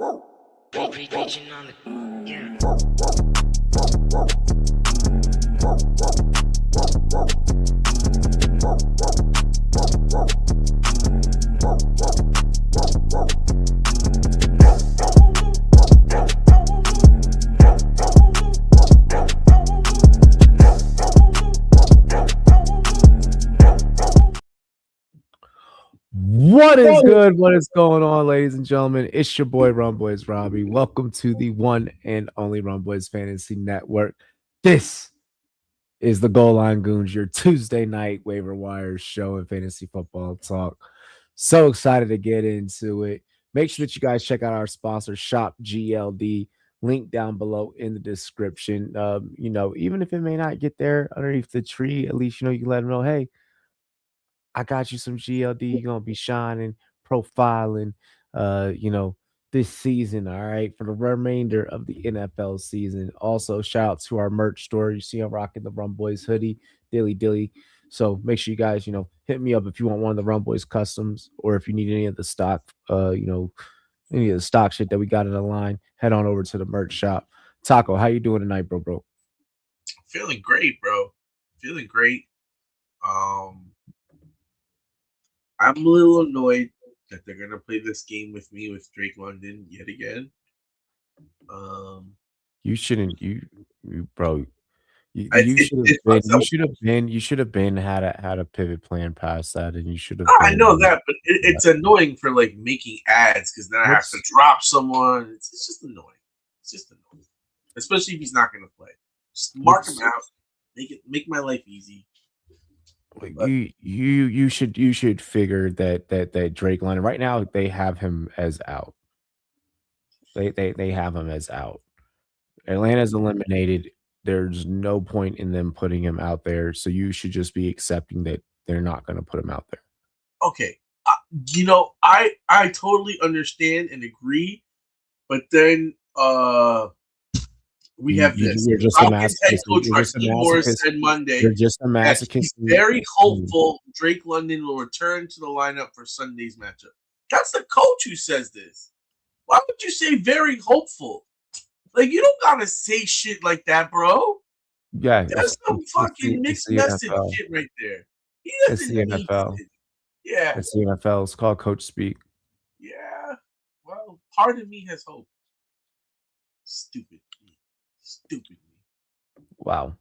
Reaching on the yeah. What is good? What is going on, ladies and gentlemen? It's your boy RumboyzRobbie. Welcome to the one and only Rumboyz Fantasy Network. This is the Goal Line Goons, your Tuesday night waiver wire show and fantasy football talk. So excited to get into it. Make sure that you guys check out our sponsor, Shop GLD. Link down below in the description. Even if it may not get there underneath the tree, at least you can let them know, hey, I got you some GLD. You're gonna be shining, profiling, this season. All right, for the remainder of the NFL season. Also, shout out to our merch store. You see, I'm rocking the Rumboyz hoodie, dilly. So make sure you guys, hit me up if you want one of the Rumboyz customs, or if you need any of the stock, any of the stock shit that we got in the line. Head on over to the merch shop. Taco, how you doing tonight, bro? Feeling great, bro. Feeling great. I'm a little annoyed that they're gonna play this game with me with Drake London yet again. You shouldn't, bro. You should have been had a pivot plan past that, and you should have. I know that, but it's annoying for like making ads because then I have to drop someone. It's just annoying. It's just annoying, especially if he's not gonna play. Just mark him out. Make my life easy. You should figure that Drake London right now they have him as out. They have him as out. Atlanta's eliminated. There's no point in them putting him out there. So you should just be accepting that they're not going to put him out there. Okay, I totally understand and agree, but then we have this. You're just a masochist. Said Monday. You're just a masochist. He's very hopeful Drake London will return to the lineup for Sunday's matchup. That's the coach who says this. Why would you say very hopeful? Like, you don't gotta say shit like that, bro. Yeah, that's some fucking mixed message shit right there. It's the NFL. Yeah, it's the NFL. It's called coach speak. Yeah. Well, part of me has hope. Stupid. Wow.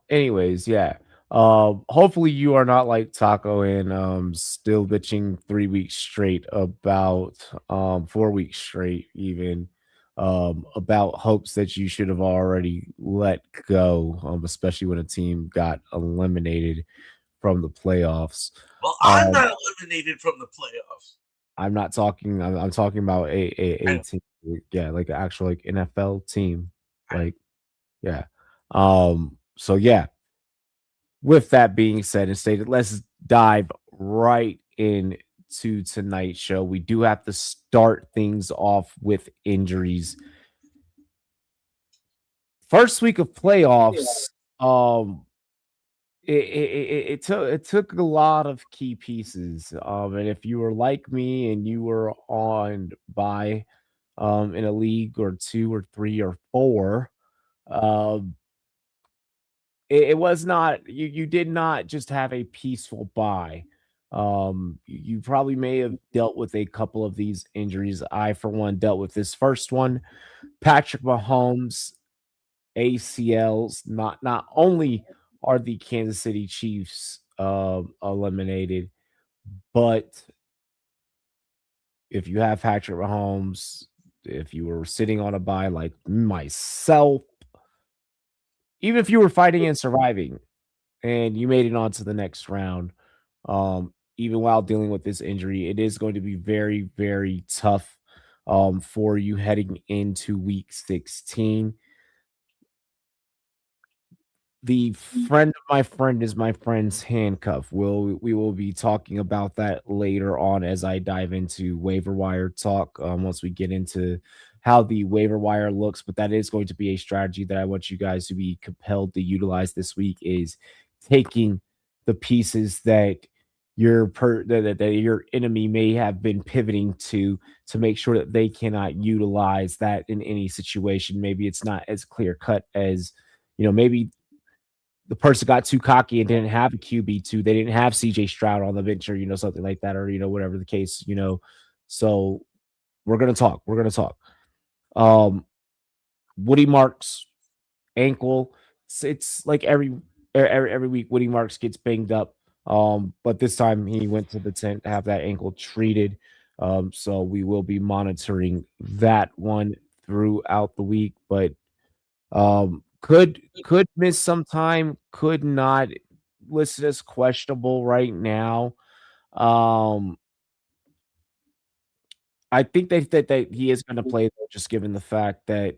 Anyways, yeah. Hopefully you are not like Taco and still bitching 3 weeks straight about 4 weeks straight even about hopes that you should have already let go, especially when a team got eliminated from the playoffs. Well, I'm not eliminated from the playoffs. I'm not talking. I'm talking about a team. Yeah, like an actual like NFL team. Like, yeah. So yeah. With that being said and stated, let's dive right into tonight's show. We do have to start things off with injuries. First week of playoffs, it took a lot of key pieces. And if you were like me and you were on by in a league or 2 or 3 or 4, it was not you did not just have a peaceful bye. You probably may have dealt with a couple of these injuries. I, for one, dealt with this first one. Patrick Mahomes ACLs. Not only are the Kansas City Chiefs eliminated, but if you have Patrick Mahomes, if you were sitting on a bye like myself, even if you were fighting and surviving and you made it on to the next round, even while dealing with this injury, it is going to be very, very tough for you heading into week 16. The friend of my friend is my friend's handcuff. We will be talking about that later on as I dive into waiver wire talk once we get into how the waiver wire looks, but that is going to be a strategy that I want you guys to be compelled to utilize this week, is taking the pieces that that your enemy may have been pivoting to make sure that they cannot utilize that in any situation. Maybe it's not as clear cut as, maybe the person got too cocky and didn't have a QB2. They didn't have CJ Stroud on the bench, or something like that, or whatever the case. So we're gonna talk. We're gonna talk. Woody Marks ankle. It's like every week Woody Marks gets banged up. But this time he went to the tent to have that ankle treated. So we will be monitoring that one throughout the week, but could miss some time, could not, listed as questionable right now. I think that he is going to play, though, just given the fact that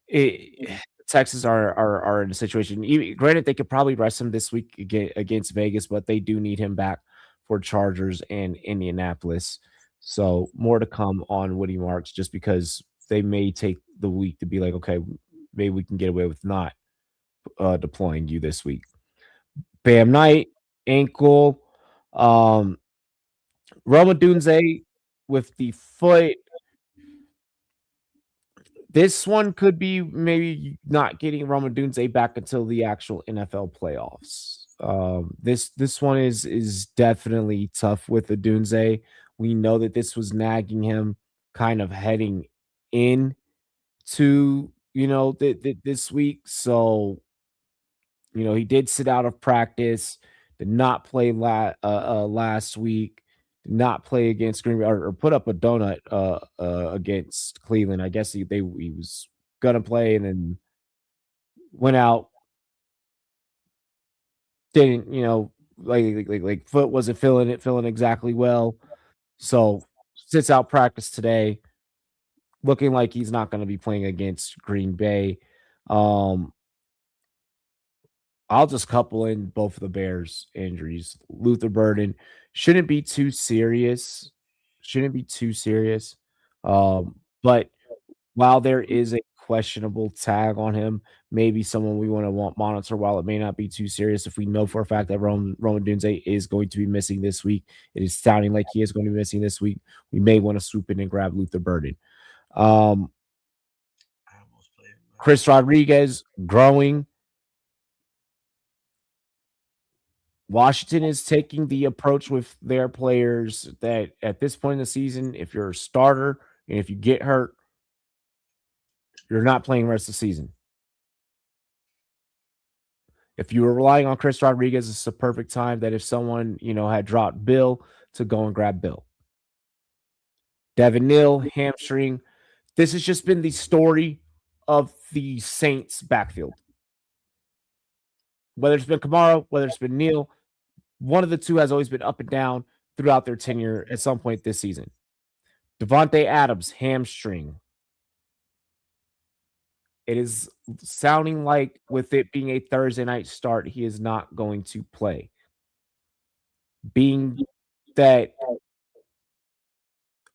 it, Texas are in a situation. Granted, they could probably rest him this week against Vegas, but they do need him back for Chargers and Indianapolis. So more to come on Woody Marks, just because they may take the week to be like, okay, maybe we can get away with not deploying you this week. Bam Knight, ankle. Roma Dunze with the foot. This one could be maybe not getting Roma Dunze back until the actual NFL playoffs. This one is definitely tough with the Dunze. We know that this was nagging him kind of heading in to this week. So he did sit out of practice, did not play last week, did not play against Green Bay, or put up a donut against Cleveland. I guess he was gonna play and then went out. Didn't like foot wasn't feeling exactly well, so sits out practice today, looking like he's not going to be playing against Green Bay. I'll just couple in both of the Bears injuries. Luther Burden shouldn't be too serious. Shouldn't be too serious. But while there is a questionable tag on him, maybe someone we want to monitor while it may not be too serious. If we know for a fact that Roman Dunze is going to be missing this week, it is sounding like he is going to be missing this week. We may want to swoop in and grab Luther Burden. Chris Rodriguez growing. Washington is taking the approach with their players that at this point in the season, if you're a starter and if you get hurt, you're not playing the rest of the season. If you were relying on Chris Rodriguez, it's a perfect time that if someone, had dropped Bill, to go and grab Bill. Devin Neal, hamstring. This has just been the story of the Saints backfield. Whether it's been Kamara, whether it's been Neal, one of the two has always been up and down throughout their tenure at some point this season. Devontae Adams, hamstring. It is sounding like, with it being a Thursday night start, he is not going to play. Being that,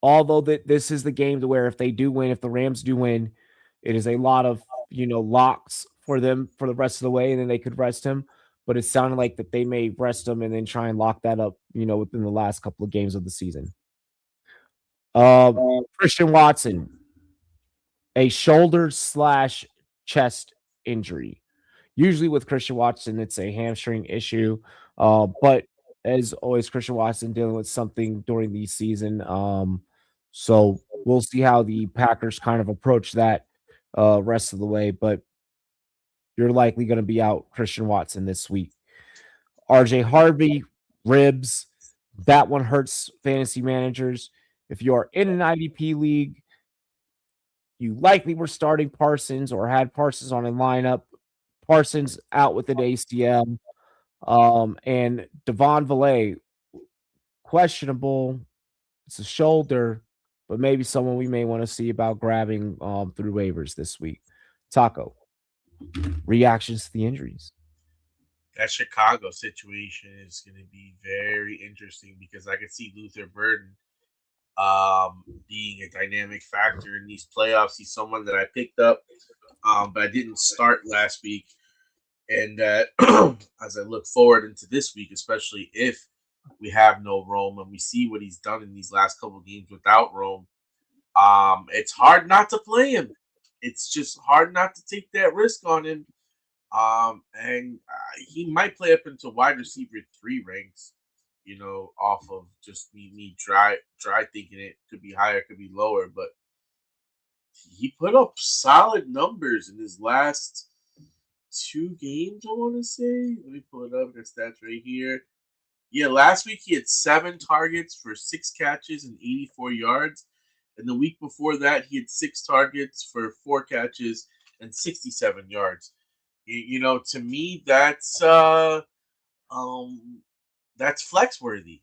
although this is the game to where if they do win, if the Rams do win, it is a lot of, locks for them for the rest of the way, and then they could rest him. But it sounded like that they may rest him and then try and lock that up, within the last couple of games of the season. Christian Watson, a shoulder/chest injury. Usually with Christian Watson, it's a hamstring issue. But as always, Christian Watson dealing with something during the season. So we'll see how the Packers kind of approach that rest of the way. But you're likely going to be out Christian Watson this week. RJ Harvey, ribs. That one hurts fantasy managers. If you are in an IDP league, you likely were starting Parsons or had Parsons on a lineup. Parsons out with an ACL. And Devon Valet, questionable. It's a shoulder, but maybe someone we may want to see about grabbing through waivers this week. Taco, reactions to the injuries. That Chicago situation is going to be very interesting because I can see Luther Burden being a dynamic factor in these playoffs. He's someone that I picked up, but I didn't start last week. And as I look forward into this week, especially if we have no Rome, and we see what he's done in these last couple games without Rome. It's hard not to play him. It's just hard not to take that risk on him. And he might play up into wide receiver 3 ranks, off of just me dry thinking it could be higher, could be lower, but he put up solid numbers in his last 2 games, I want to say. Let me pull it up. Got stats right here. Yeah, last week he had 7 targets for 6 catches and 84 yards. And the week before that, he had 6 targets for 4 catches and 67 yards. To me, that's flex worthy.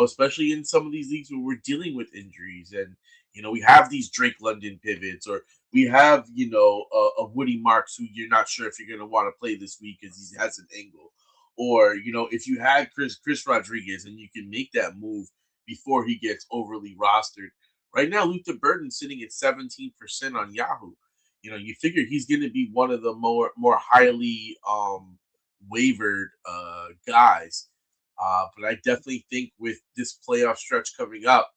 Especially in some of these leagues where we're dealing with injuries, and we have these Drake London pivots, or we have a Woody Marks who you're not sure if you're going to want to play this week because he has an angle, or if you had Chris Rodriguez and you can make that move before he gets overly rostered. Right now, Luther Burden's sitting at 17% on Yahoo. You figure he's going to be one of the more highly wavered guys. But I definitely think with this playoff stretch coming up,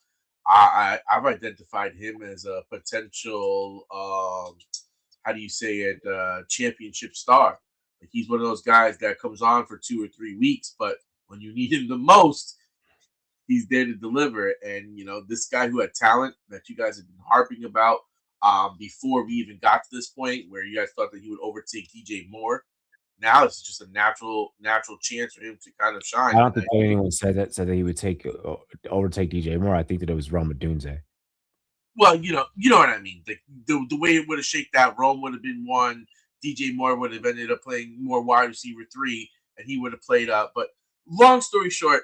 I've identified him as a potential, how do you say it, championship star. Like, he's one of those guys that comes on for 2 or 3 weeks, but when you need him the most, he's there to deliver. And, this guy who had talent that you guys have been harping about before we even got to this point where you guys thought that he would overtake DJ Moore. Now it's just a natural chance for him to kind of shine. I don't think anyone said that he would overtake DJ Moore. I think that it was Rome Odunze. Well, you know what I mean. The way it would have shaked out, Rome would have been 1. DJ Moore would have ended up playing more wide receiver 3, and he would have played up. But long story short,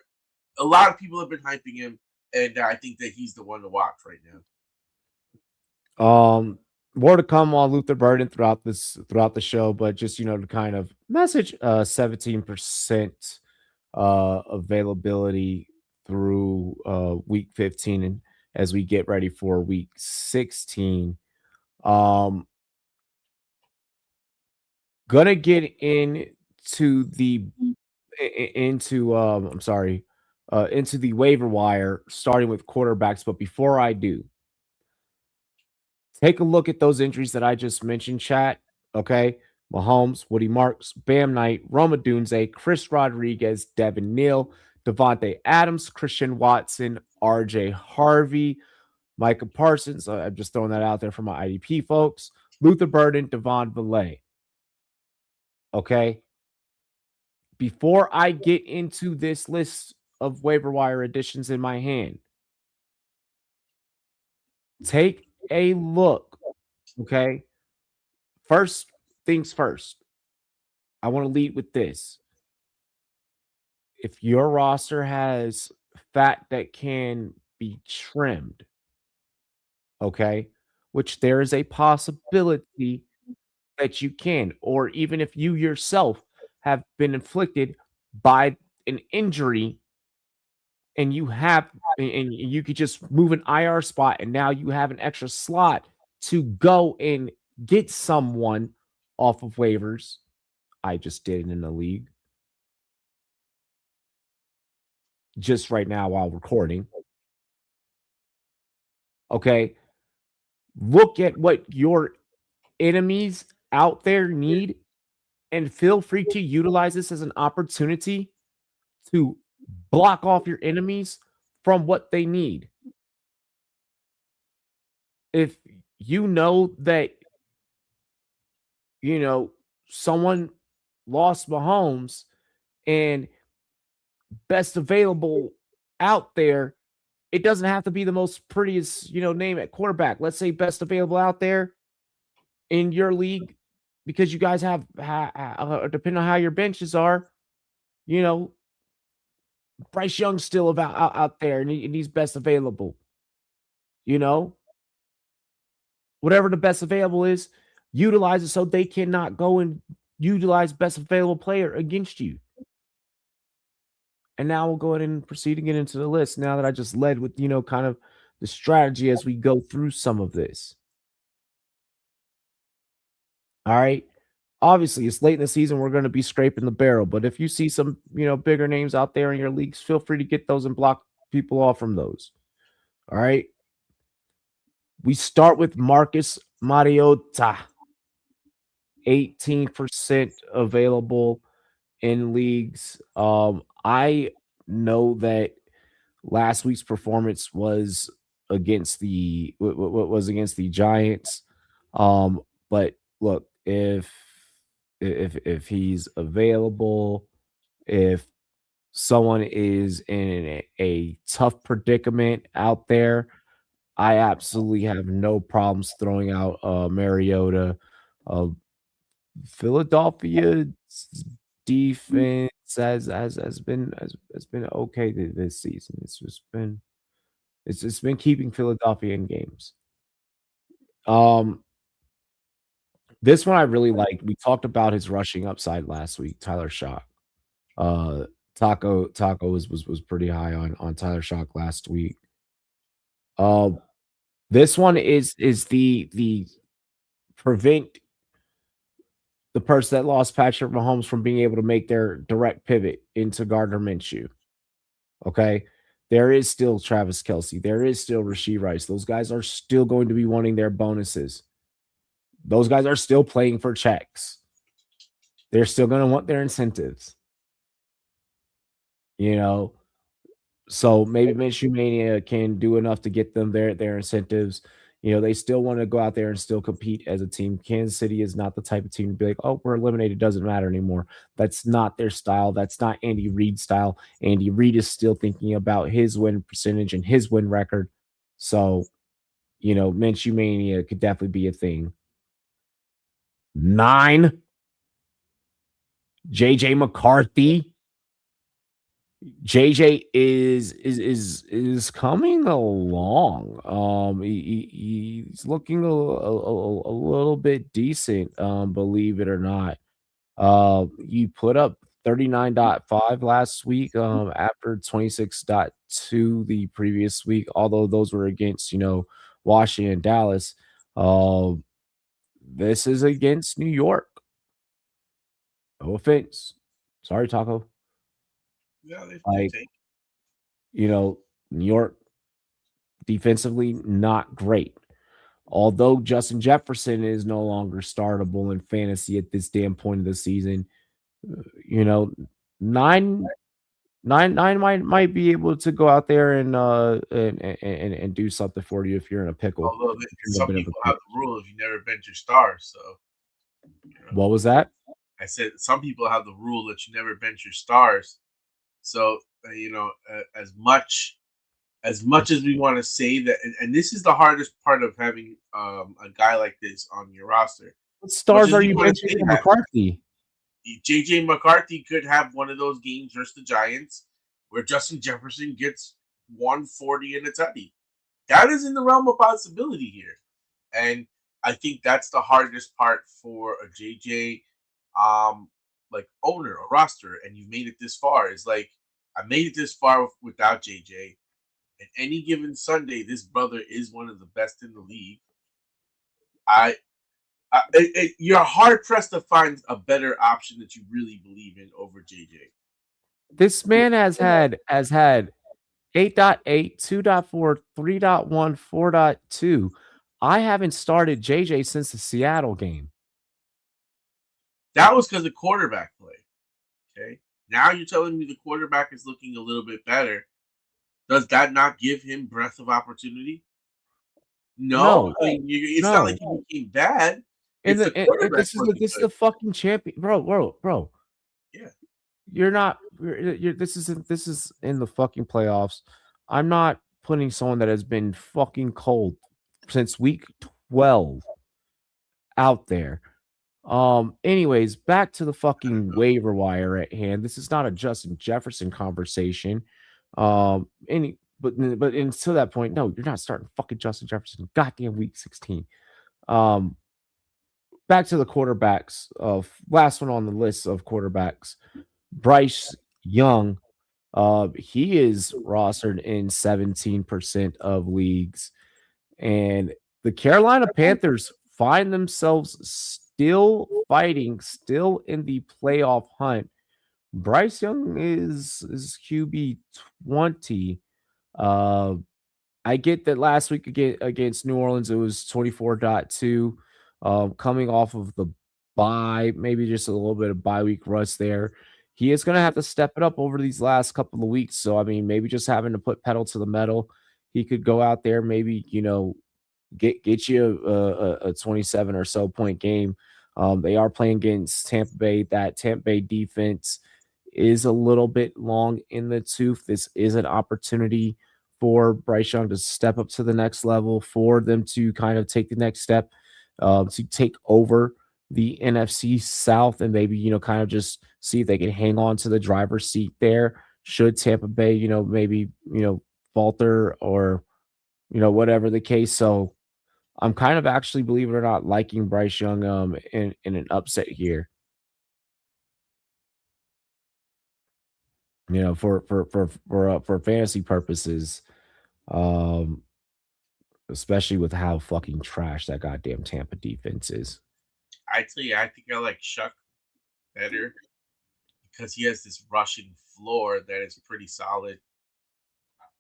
a lot of people have been hyping him, and I think that he's the one to watch right now. More to come on Luther Burden throughout the show, but just to kind of message 17% availability through week 15, and as we get ready for week 16. Gonna get into the waiver wire, starting with quarterbacks, but before I do, take a look at those injuries that I just mentioned, chat. Okay. Mahomes, Woody Marks, Bam Knight, Rome Odunze, Chris Rodriguez, Devin Neal, Devontae Adams, Christian Watson, RJ Harvey, Micah Parsons. I'm just throwing that out there for my IDP folks. Luther Burden, Devon Valet. Okay. Before I get into this list of waiver wire additions in my hand, take a look. Okay. First things first. I want to lead with this. If your roster has fat that can be trimmed, okay, which there is a possibility that you can, or even if you yourself have been inflicted by an injury and you could just move an IR spot and now you have an extra slot to go and get someone off of waivers. I just did it in the league just right now while recording. Okay. Look at what your enemies out there need and feel free to utilize this as an opportunity to block off your enemies from what they need. If you know that, someone lost Mahomes and best available out there, it doesn't have to be the most prettiest, name at quarterback. Let's say best available out there in your league, because you guys have, depending on how your benches are, Bryce Young's still out there and he's best available. Whatever the best available is, utilize it so they cannot go and utilize best available player against you. And now we'll go ahead and proceed to get into the list now that I just led with, kind of the strategy as we go through some of this. All right. obviously it's late in the season. We're going to be scraping the barrel. But if you see some, bigger names out there in your leagues, feel free to get those and block people off from those. All right. We start with Marcus Mariota, 18% available in leagues. I know that last week's performance was against the Giants. But look, if he's available, if someone is in a tough predicament out there, I absolutely have no problems throwing out Mariota. Philadelphia's defense has been okay this season. It's been keeping Philadelphia in games. This one I really liked. We talked about his rushing upside last week, Tyler Shock. Taco was pretty high on Tyler Shock last week. This one is the prevent the person that lost Patrick Mahomes from being able to make their direct pivot into Gardner Minshew. Okay. There is still Travis Kelce. There is still Rashee Rice. Those guys are still going to be wanting their bonuses. Those guys are still playing for checks. They're still going to want their incentives. So maybe Minshew Mania can do enough to get them their incentives. They still want to go out there and still compete as a team. Kansas City is not the type of team to be like, oh, we're eliminated. Doesn't matter anymore. That's not their style. That's not Andy Reid's style. Andy Reid is still thinking about his win percentage and his win record. So, Minshew Mania could definitely be a thing. 9, JJ McCarthy. JJ is coming along. He's looking a little bit decent, believe it or not. You put up 39.5 last week, after 26.2 the previous week, although those were against, Washington and Dallas. This is against New York. No offense. Sorry, Taco. Yeah, New York defensively not great. Although Justin Jefferson is no longer startable in fantasy at this damn point of the season, 9 might be able to go out there and do something for you if you're in a pickle. Although some people have the rule if you never bench your stars. So, what was that? I said some people have the rule that you never bench your stars. So, as much as we want to say that, and this is the hardest part of having a guy like this on your roster. What stars are you benching for McCarthy? JJ McCarthy could have one of those games versus the Giants where Justin Jefferson gets 140 in a tutty. That is in the realm of possibility here. And I think that's the hardest part for a JJ owner or roster, and you made it this far. Is like, I made it this far without JJ. And any given Sunday, this brother is one of the best in the league. You're hard pressed to find a better option that you really believe in over JJ. This man has had 8.8, 2.4, 3.1, 4.2. I haven't started JJ since the Seattle game. That was because of quarterback play. Okay. Now you're telling me the quarterback is looking a little bit better. Does that not give him breadth of opportunity? No. It's not like he became bad. This is the fucking champion, bro. Yeah. You're not. This is in the fucking playoffs. I'm not putting someone that has been fucking cold since week 12 out there. Anyways, back to the fucking waiver wire at hand. This is not a Justin Jefferson conversation. But until that point, no, you're not starting fucking Justin Jefferson. Goddamn week 16. Back to the quarterbacks. Last one on the list of quarterbacks, Bryce Young. He is rostered in 17% of leagues, and the Carolina Panthers find themselves still fighting, still in the playoff hunt. Bryce Young is QB 20. Uh, I get that last week against New Orleans, it was 24.2. Coming off of the bye, maybe just a little bit of bye week rust there. He is going to have to step it up over these last couple of weeks. So, I mean, maybe just having to put pedal to the metal. He could go out there, maybe, get you a 27 or so point game. They are playing against Tampa Bay. That Tampa Bay defense is a little bit long in the tooth. This is an opportunity for Bryce Young to step up to the next level, for them to kind of take the next step, to take over the NFC South, and maybe, kind of just see if they can hang on to the driver's seat there. Should Tampa Bay, maybe, falter or, whatever the case. So I'm kind of actually, believe it or not, liking Bryce Young in an upset here. For fantasy purposes, um, especially with how fucking trash that goddamn Tampa defense is. I tell you, I think I like Shuck better because he has this rushing floor that is pretty solid.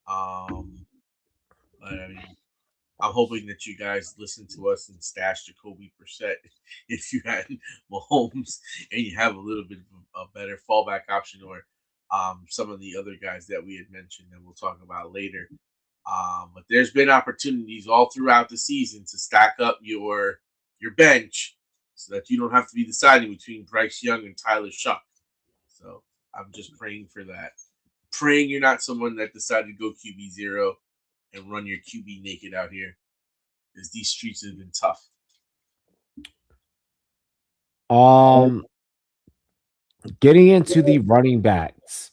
But I mean, I'm hoping that you guys listen to us and stash Jacoby Brissett if you had Mahomes and you have a little bit of a better fallback option, or some of the other guys that we had mentioned that we'll talk about later. But there's been opportunities all throughout the season to stack up your bench so that you don't have to be deciding between Bryce Young and Tyler Shuck. So I'm just praying for that. Praying you're not someone that decided to go QB0 and run your QB naked out here, because these streets have been tough. Getting into the running backs,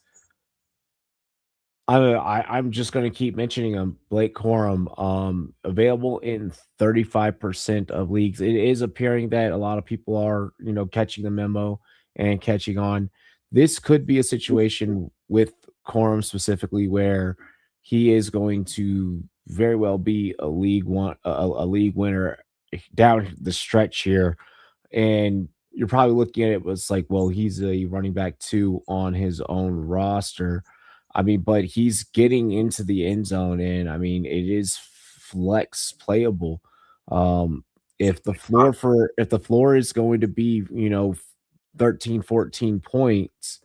I'm just going to keep mentioning him. Blake Corum, available in 35% of leagues. It is appearing that a lot of people are, catching the memo and catching on. This could be a situation with Corum specifically where he is going to very well be a league winner down the stretch here. And you're probably looking at it was like, well, he's a running back 2 on his own roster. I mean, but he's getting into the end zone, and I mean, it is flex playable. If the floor is going to be, 13, 14 points,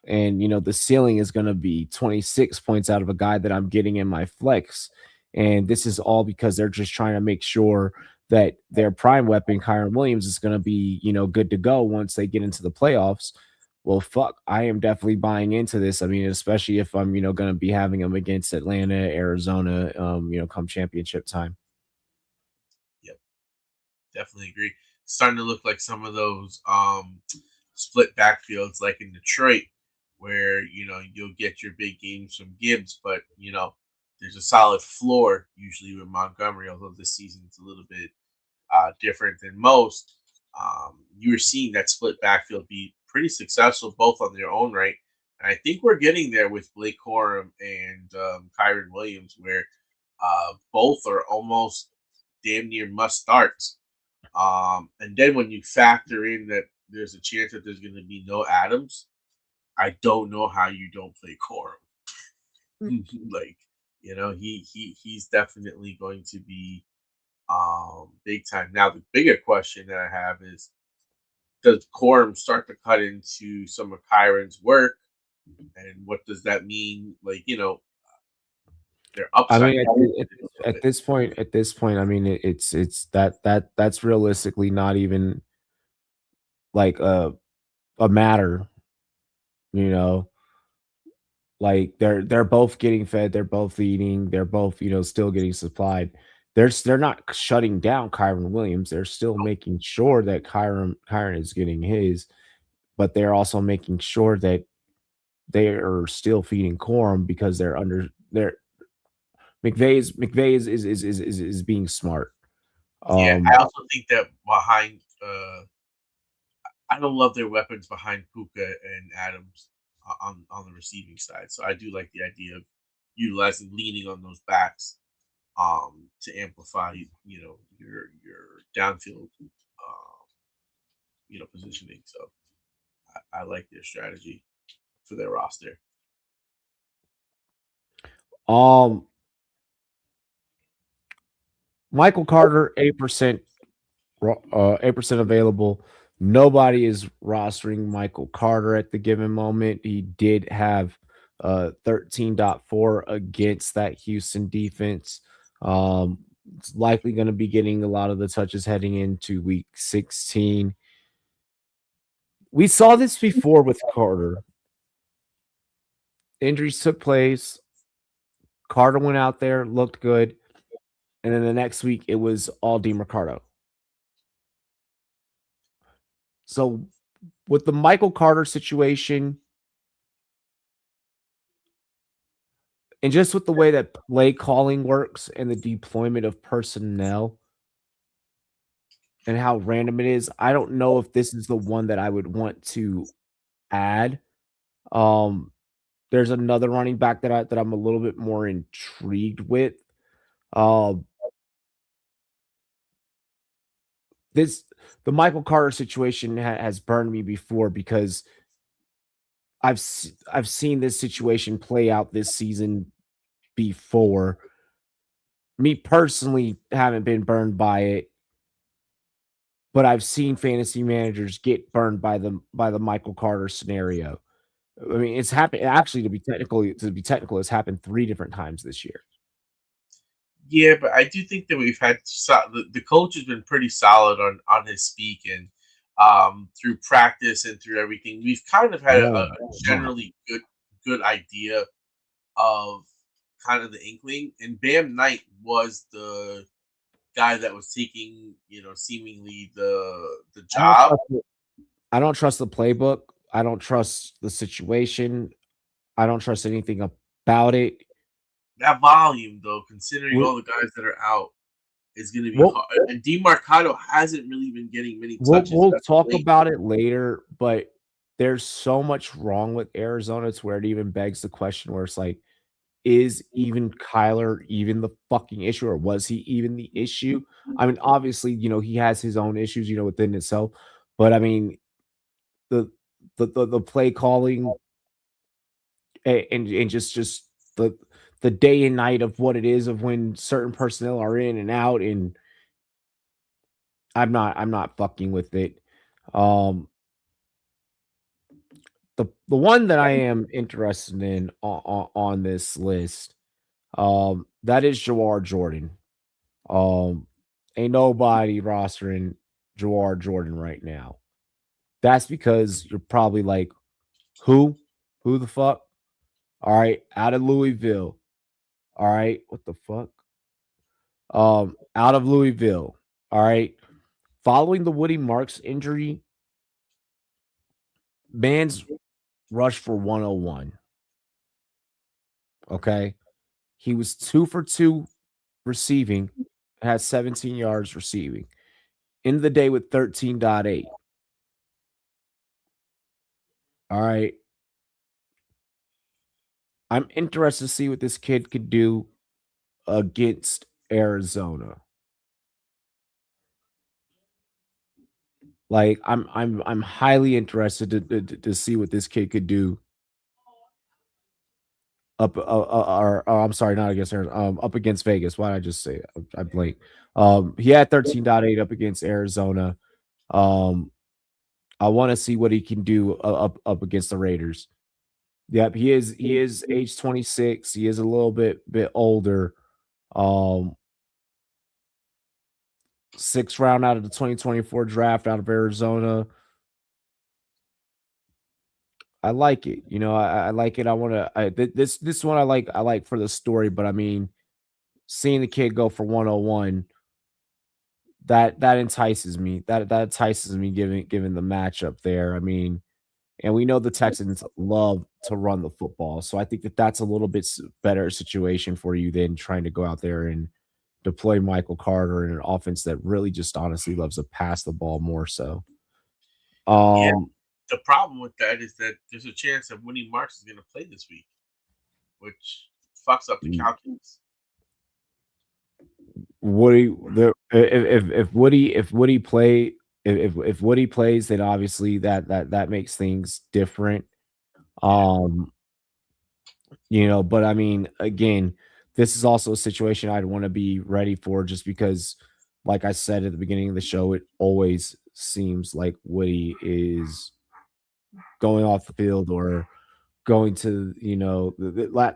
and the ceiling is going to be 26 points out of a guy that I'm getting in my flex, and this is all because they're just trying to make sure that their prime weapon, Kyron Williams, is going to be, good to go once they get into the playoffs. Well, fuck, I am definitely buying into this. I mean, especially if I'm, going to be having them against Atlanta, Arizona, come championship time. Yep, definitely agree. Starting to look like some of those split backfields, like in Detroit, where you'll get your big games from Gibbs, but there's a solid floor usually with Montgomery. Although this season it's a little bit different than most. You were seeing that split backfield be pretty successful both on their own right. And I think we're getting there with Blake Corum and Kyron Williams, where both are almost damn near must starts. And then when you factor in that there's a chance that there's going to be no Adams, I don't know how you don't play Corum. Like, he's definitely going to be big time. Now, the bigger question that I have is, does Corum start to cut into some of Kyron's work, and what does that mean? Like, their upside. I mean, at this point, I mean, it's that's realistically not even like a matter, like they're both getting fed, they're both eating, they're both, still getting supplied. They're not shutting down Kyron Williams. They're still making sure that Kyron is getting his, but they're also making sure that they are still feeding Corum because they're McVay is being smart. Yeah, I also think that behind I don't love their weapons behind Puka and Adams on the receiving side. So I do like the idea of utilizing leaning on those backs to amplify, your downfield positioning. So I like their strategy for their roster. Michael Carter, 8%, 8% available. Nobody is rostering Michael Carter at the given moment. He did have 13.4 against that Houston defense. It's likely going to be getting a lot of the touches heading into week 16. We saw this before with Carter. Injuries took place. Carter went out there, looked good. And then the next week, it was all DeMarcado. So with the Michael Carter situation, and just with the way that play calling works and the deployment of personnel and how random it is, I don't know if this is the one that I would want to add. There's another running back that I'm a little bit more intrigued with. The Michael Carter situation has burned me before because I've seen this situation play out this season before. Me personally haven't been burned by it, but I've seen fantasy managers get burned by the Michael Carter scenario. I mean, it's happened actually to be technical, it's happened 3 different times this year. Yeah, but I do think that we've had the coach has been pretty solid on his speak and through practice and through everything. We've kind of had a generally good idea of kind of the inkling. And Bam Knight was the guy that was taking, seemingly the job. I don't trust the playbook. I don't trust the situation. I don't trust anything about it. That volume, though, considering all the guys that are out, is going to be hard. And DeMarcado hasn't really been getting many touches. We'll talk about it later, but there's so much wrong with Arizona to where it even begs the question where it's like, is even Kyler even the fucking issue, or was he even the issue? I mean, obviously, he has his own issues, within itself, but I mean, the play calling and just the day and night of what it is of when certain personnel are in and out, and I'm not fucking with it. The one that I am interested in on this list, that is Jawar Jordan. Ain't nobody rostering Jawar Jordan right now. That's because you're probably like, who the fuck? All right, out of Louisville. All right, what the fuck? Out of Louisville. All right. Following the Woody Marks injury, man's rushed for 101. Okay. He was 2 for 2 receiving, had 17 yards receiving. End the day with 13.8. All right. I'm interested to see what this kid could do against Arizona. Like I'm highly interested to see what this kid could do I'm sorry, not against Arizona, up against Vegas. Why did I just say that? I blinked. He had 13.8 up against Arizona. I want to see what he can do up against the Raiders. Yep, he is age 26. He is a little bit older. 6th round out of the 2024 draft out of Arizona. I like it. I like it. I want to. This one I like for the story, but I mean, seeing the kid go for 101, that entices me. That entices me given the matchup there. I mean, and we know the Texans love to run the football, so I think that's a little bit better situation for you than trying to go out there and deploy Michael Carter in an offense that really just honestly loves to pass the ball more so. Yeah. The problem with that is that there's a chance that Woody Marks is going to play this week, which fucks up the calculus. Woody, if Woody play, if Woody plays, then obviously that makes things different. But I mean, again, this is also a situation I'd want to be ready for just because, like I said at the beginning of the show, it always seems like Woody is going off the field or going to,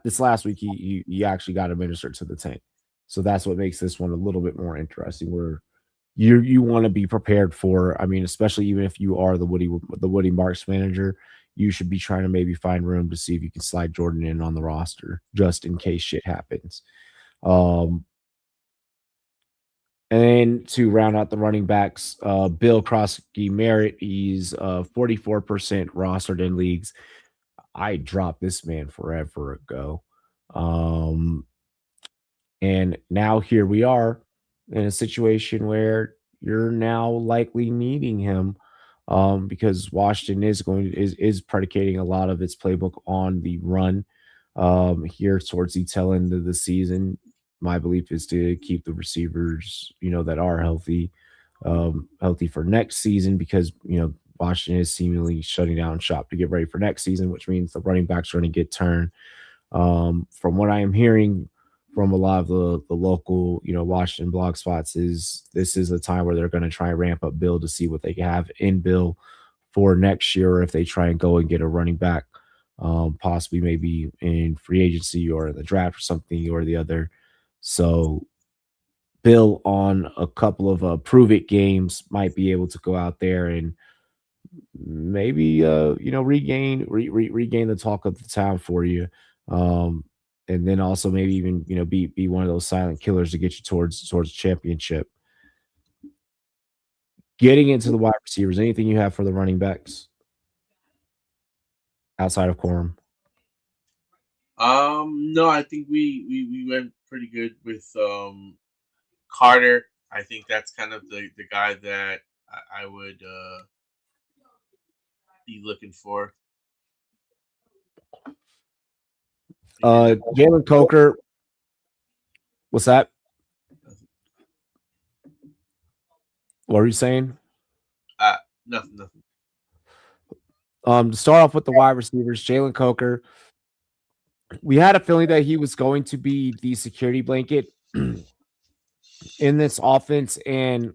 this last week he actually got administered to the tank. So that's what makes this one a little bit more interesting where you want to be prepared for. I mean, especially even if you are the Woody Marks manager, you should be trying to maybe find room to see if you can slide Jordan in on the roster just in case shit happens. And then to round out the running backs, Bill Krosky Merritt, he's 44% rostered in leagues. I dropped this man forever ago. And now here we are in a situation where you're now likely needing him because Washington is predicating a lot of its playbook on the run here towards the tail end of the season. My belief is to keep the receivers, that are healthy for next season because, Washington is seemingly shutting down shop to get ready for next season, which means the running backs are going to get turned. From what I am hearing from a lot of the local, Washington blog spots, is this is a time where they're going to try and ramp up Bill to see what they can have in Bill for next year, or if they try and go and get a running back, possibly maybe in free agency or in the draft or something or the other. So Bill on a couple of prove it games might be able to go out there and maybe regain the talk of the town for you, and then also maybe even be one of those silent killers to get you towards championship. Getting into the wide receivers, anything you have for the running backs outside of Corum? No, I think we went pretty good with Carter. I think that's kind of the guy that I would be looking for. Jalen Coker. What's that? What are you saying? Nothing. To start off with the wide receivers, Jalen Coker. We had a feeling that he was going to be the security blanket in this offense, and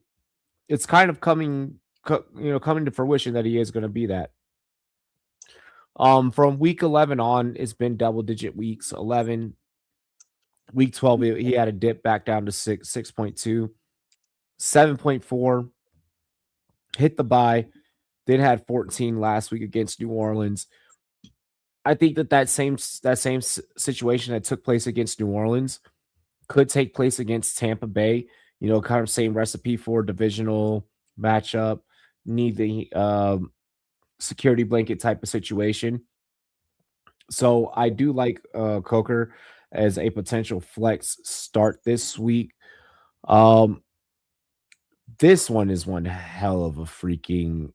it's kind of coming to fruition that he is going to be that. From week 11 on, it's been double-digit weeks. 11, week 12, he had a dip back down to 6.2, 7.4, hit the bye, then had 14 last week against New Orleans. I think that same situation that took place against New Orleans could take place against Tampa Bay. Kind of same recipe for divisional matchup, need the security blanket type of situation. So I do like Coker as a potential flex start this week. This one is one hell of a freaking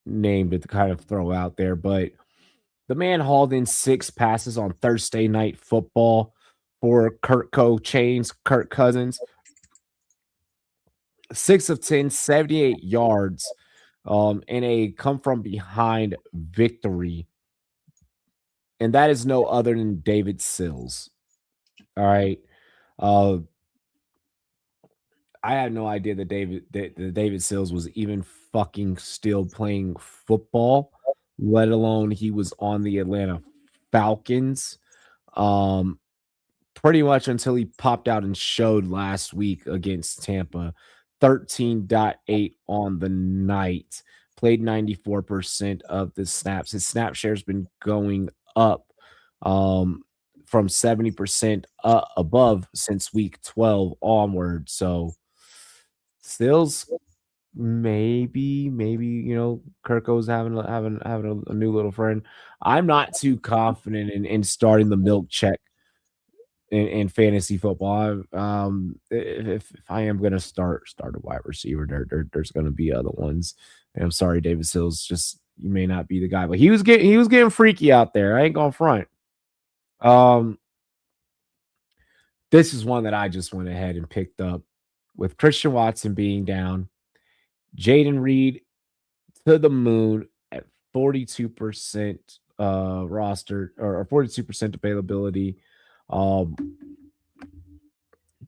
name to kind of throw out there, but the man hauled in 6 passes on Thursday Night Football for Kirk Cousins. 6 of 10, 78 yards in a come from behind victory. And that is no other than David Sills. All right. I had no idea that David Sills was even fucking still playing football, let alone he was on the Atlanta Falcons. Pretty much until he popped out and showed last week against Tampa. 13.8 on the night. Played 94% of the snaps. His snap share has been going up from 70% above since week 12 onward. So Stills, maybe Kirko's having a new little friend. I'm not too confident in starting the milk check in fantasy football. If I am going to start a wide receiver, there's going to be other ones. And I'm sorry, David Sills, just you may not be the guy, but he was getting freaky out there. I ain't gonna front. This is one that I just went ahead and picked up with Christian Watson being down. Jaden Reed to the moon at 42% roster or 42% availability. Um,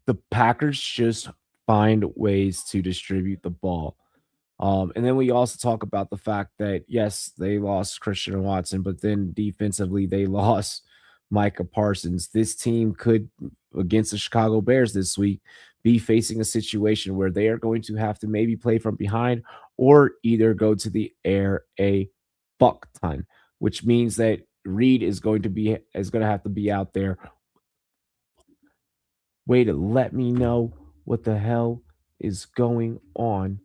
the Packers just find ways to distribute the ball. And then we also talk about the fact that, yes, they lost Christian Watson, but then defensively, they lost Micah Parsons. This team could, against the Chicago Bears this week, be facing a situation where they are going to have to maybe play from behind or either go to the air a fuck ton, which means that Reed is going to have to be out there. Way to let me know what the hell is going on.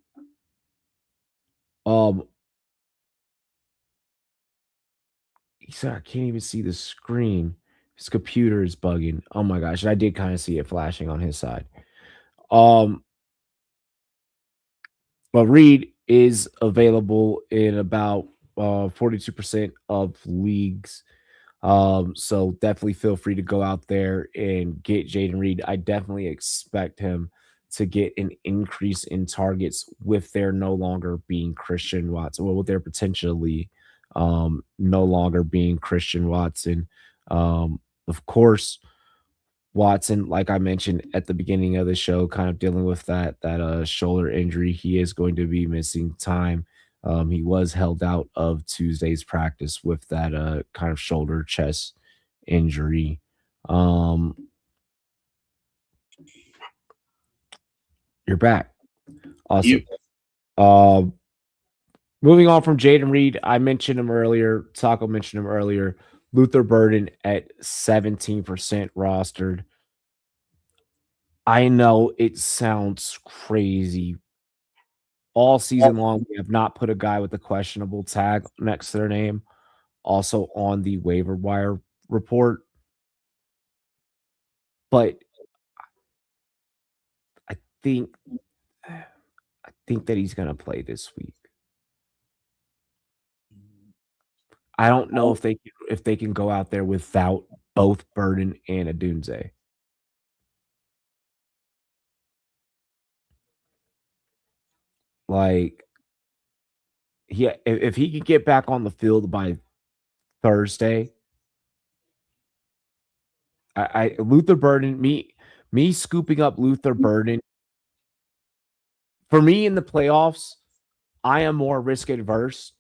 He said I can't even see the screen. His computer is bugging. Oh my gosh. And I did kind of see it flashing on his side. But Reed is available in about 42% of leagues. So definitely feel free to go out there and get Jaden Reed. I definitely expect him to get an increase in targets with there no longer being Christian Watson. Well, with there potentially no longer being Christian Watson. Of course, Watson, like I mentioned at the beginning of the show, kind of dealing with that shoulder injury. He is going to be missing time. He was held out of Tuesday's practice with that kind of shoulder chest injury. You're back. Awesome. Moving on from Jaden Reed, I mentioned him earlier. Taco mentioned him earlier. Luther Burden at 17% rostered. I know it sounds crazy. All season long, we have not put a guy with a questionable tag next to their name also on the waiver wire report. But I think that he's going to play this week. I don't know if they can go out there without both Burden and Adunze. Like, yeah, if he could get back on the field by Thursday, Luther Burden, me scooping up Luther Burden, for me in the playoffs, I am more risk adverse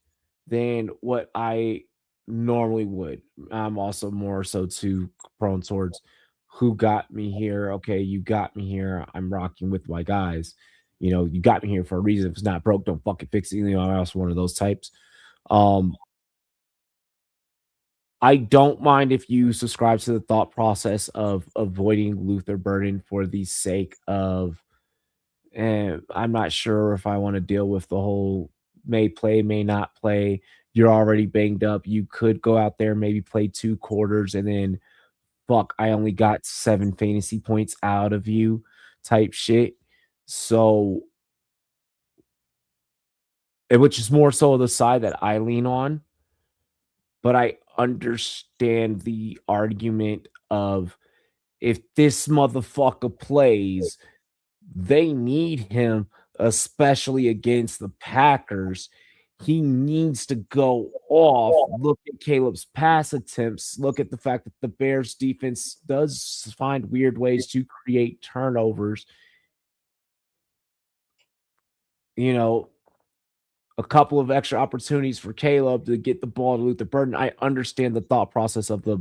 than what I normally would. I'm also more so too prone towards who got me here. Okay, you got me here. I'm rocking with my guys. You know, you got me here for a reason. If it's not broke, don't fucking fix it. You know, I'm also one of those types. I don't mind if you subscribe to the thought process of avoiding Luther Burden for the sake of, and I'm not sure if I want to deal with the whole may play, may not play. You're already banged up. You could go out there, maybe play 2 quarters, and then fuck, I only got 7 fantasy points out of you type shit. So, which is more so the side that I lean on. But I understand the argument of if this motherfucker plays, they need him, especially against the Packers. He needs to go off. Look at Caleb's pass attempts. Look at the fact that the Bears defense does find weird ways to create turnovers. You know, a couple of extra opportunities for Caleb to get the ball to Luther Burden. I understand the thought process of the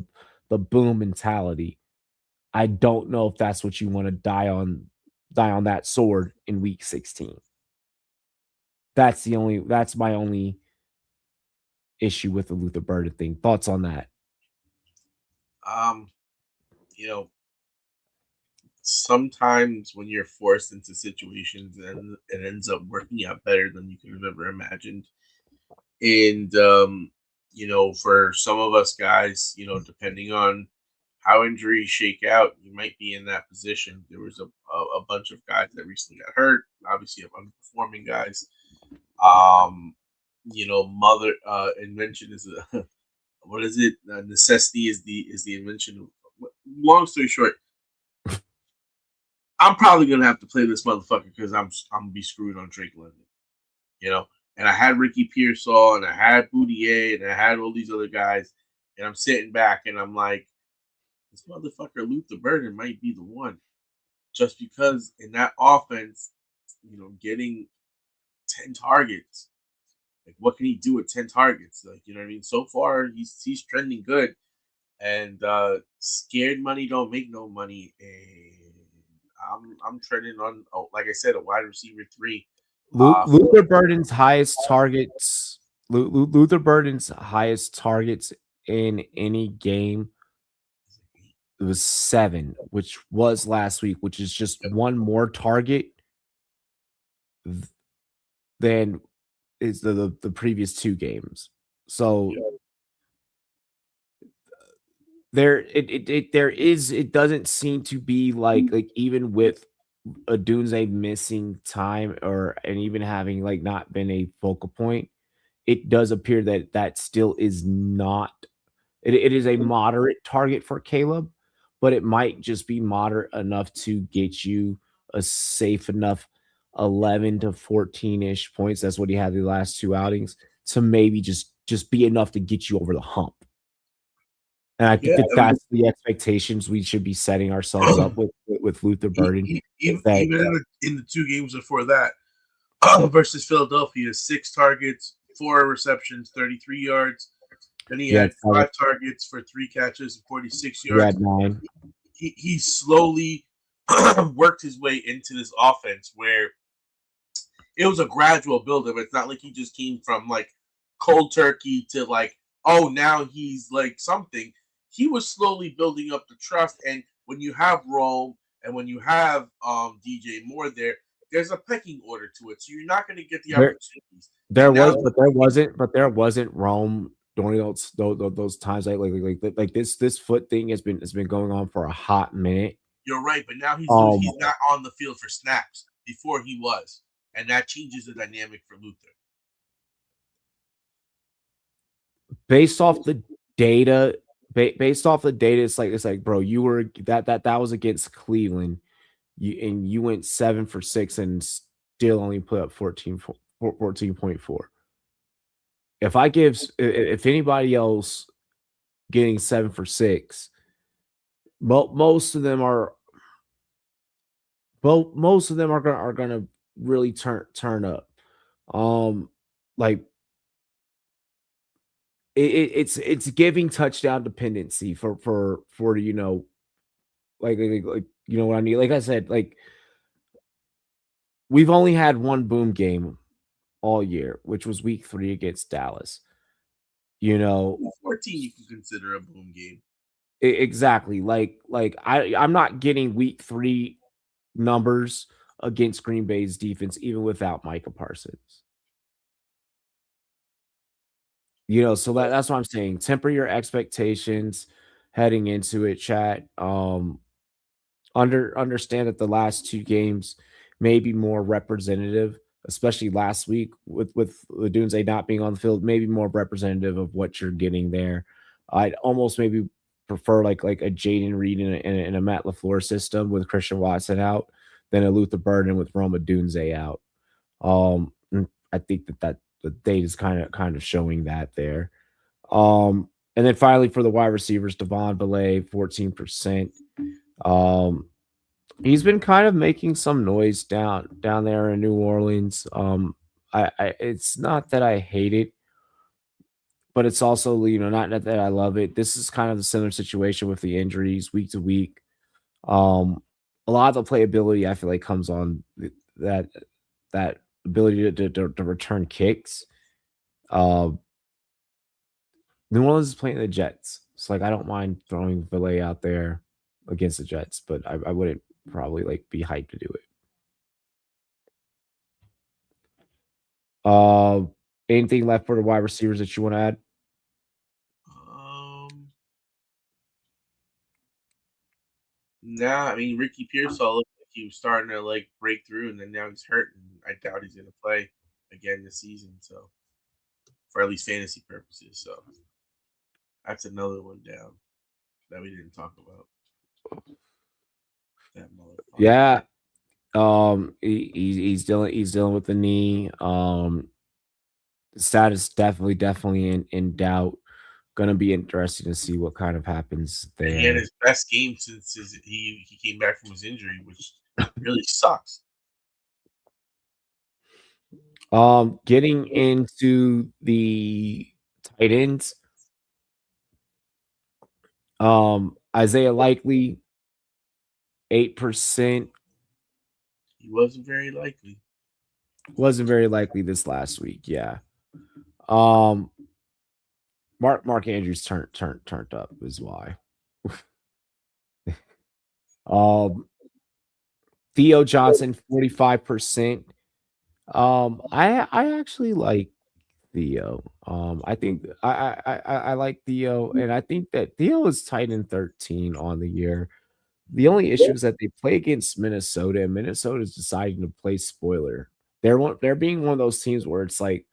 boom mentality. I don't know if that's what you want to die on that sword in week 16. That's my only issue with the Luther Burden thing. Thoughts on that? You know, sometimes when you're forced into situations and it ends up working out better than you could have ever imagined. And you know, for some of us guys, you know, depending on how injuries shake out, you might be in that position. There was a bunch of guys that recently got hurt, obviously of underperforming guys. You know, mother invention is a what is it? Necessity is the invention of, long story short, I'm probably gonna have to play this motherfucker because I'm gonna be screwed on Drake London. You know, and I had Ricky Pearsall, and I had Boudier, and I had all these other guys, and I'm sitting back, and I'm like, this motherfucker Luther Burden might be the one, just because in that offense, getting 10 targets. Like, what can he do with 10 targets? Like, you know what I mean? So far, he's trending good. And scared money don't make no money. And I'm trending on, like I said, a wide receiver 3. Luther Burden's highest targets. Luther Burden's highest targets in any game, it was 7, which was last week, which is just one more target than is the previous 2 games. So it doesn't seem to be like even with Odunze missing time and even having like not been a focal point, it does appear that still is not. It is a moderate target for Caleb, but it might just be moderate enough to get you a safe enough 11 to 14-ish points. That's what he had the last 2 outings, to maybe just be enough to get you over the hump. And I think that's the expectations we should be setting ourselves up with Luther Burden. Even in the 2 games before that, versus Philadelphia, 6 targets, 4 receptions, 33 yards. Then he had 5 targets for 3 catches and 46 yards. He had 9. He slowly worked his way into this offense where it was a gradual buildup. It's not like he just came from like cold turkey to like, oh, now he's like something. He was slowly building up the trust. And when you have Rome and when you have DJ Moore there's a pecking order to it. So you're not going to get the opportunities. There wasn't Rome during those times like this foot thing has been going on for a hot minute. You're right, but now he's not on the field for snaps. Before he was, and that changes the dynamic for Luther. Based off the data, it's like, bro, you were that was against Cleveland. You went 7 for 6 and still only put up 14.4. If anybody else getting 7 for 6, most of them are gonna really turn up. Like it's giving touchdown dependency for like you know what I mean? Like I said, like we've only had 1 boom game all year, which was week 3 against Dallas. 14 you can consider a boom game. Exactly. Like I'm not getting week 3 numbers against Green Bay's defense, even without Micah Parsons. So that's what I'm saying. Temper your expectations heading into it, chat. Understand that the last 2 games may be more representative, especially last week with Odunze not being on the field, maybe more representative of what you're getting there. I'd almost maybe prefer like a Jaden Reed in a Matt LaFleur system with Christian Watson out than a Luther Burden with Rome Odunze out. I think that the data is kind of showing that there. And then finally for the wide receivers, Devon Belay, 14%. He's been kind of making some noise down there in New Orleans. It's not that I hate it, but it's also not that I love it. This is kind of the similar situation with the injuries week to week. A lot of the playability I feel like comes on that ability to return kicks. New Orleans is playing the Jets. So like I don't mind throwing Valet out there against the Jets, but I wouldn't probably like be hyped to do it. Anything left for the wide receivers that you want to add? Nah, I mean Ricky Pearsall looked like he was starting to like break through, and then now he's hurt, and I doubt he's gonna play again this season. So, for at least fantasy purposes, so that's another one down that we didn't talk about. That motherfucker. Yeah. He's dealing with the knee. Status definitely in doubt. Gonna be interesting to see what kind of happens And he had there. his best game since he came back from his injury, which really sucks. Getting into the tight ends, Isaiah Likely, 8%. He wasn't very likely. Wasn't very likely this last week, yeah. Um, Mark Andrews turned up is why. Um, Theo Johnson, 45%. I actually like Theo. I think I like Theo, and I think that Theo is tight in 13 on the year. The only issue is that they play against Minnesota, and Minnesota is deciding to play spoiler. They're being one of those teams where it's like,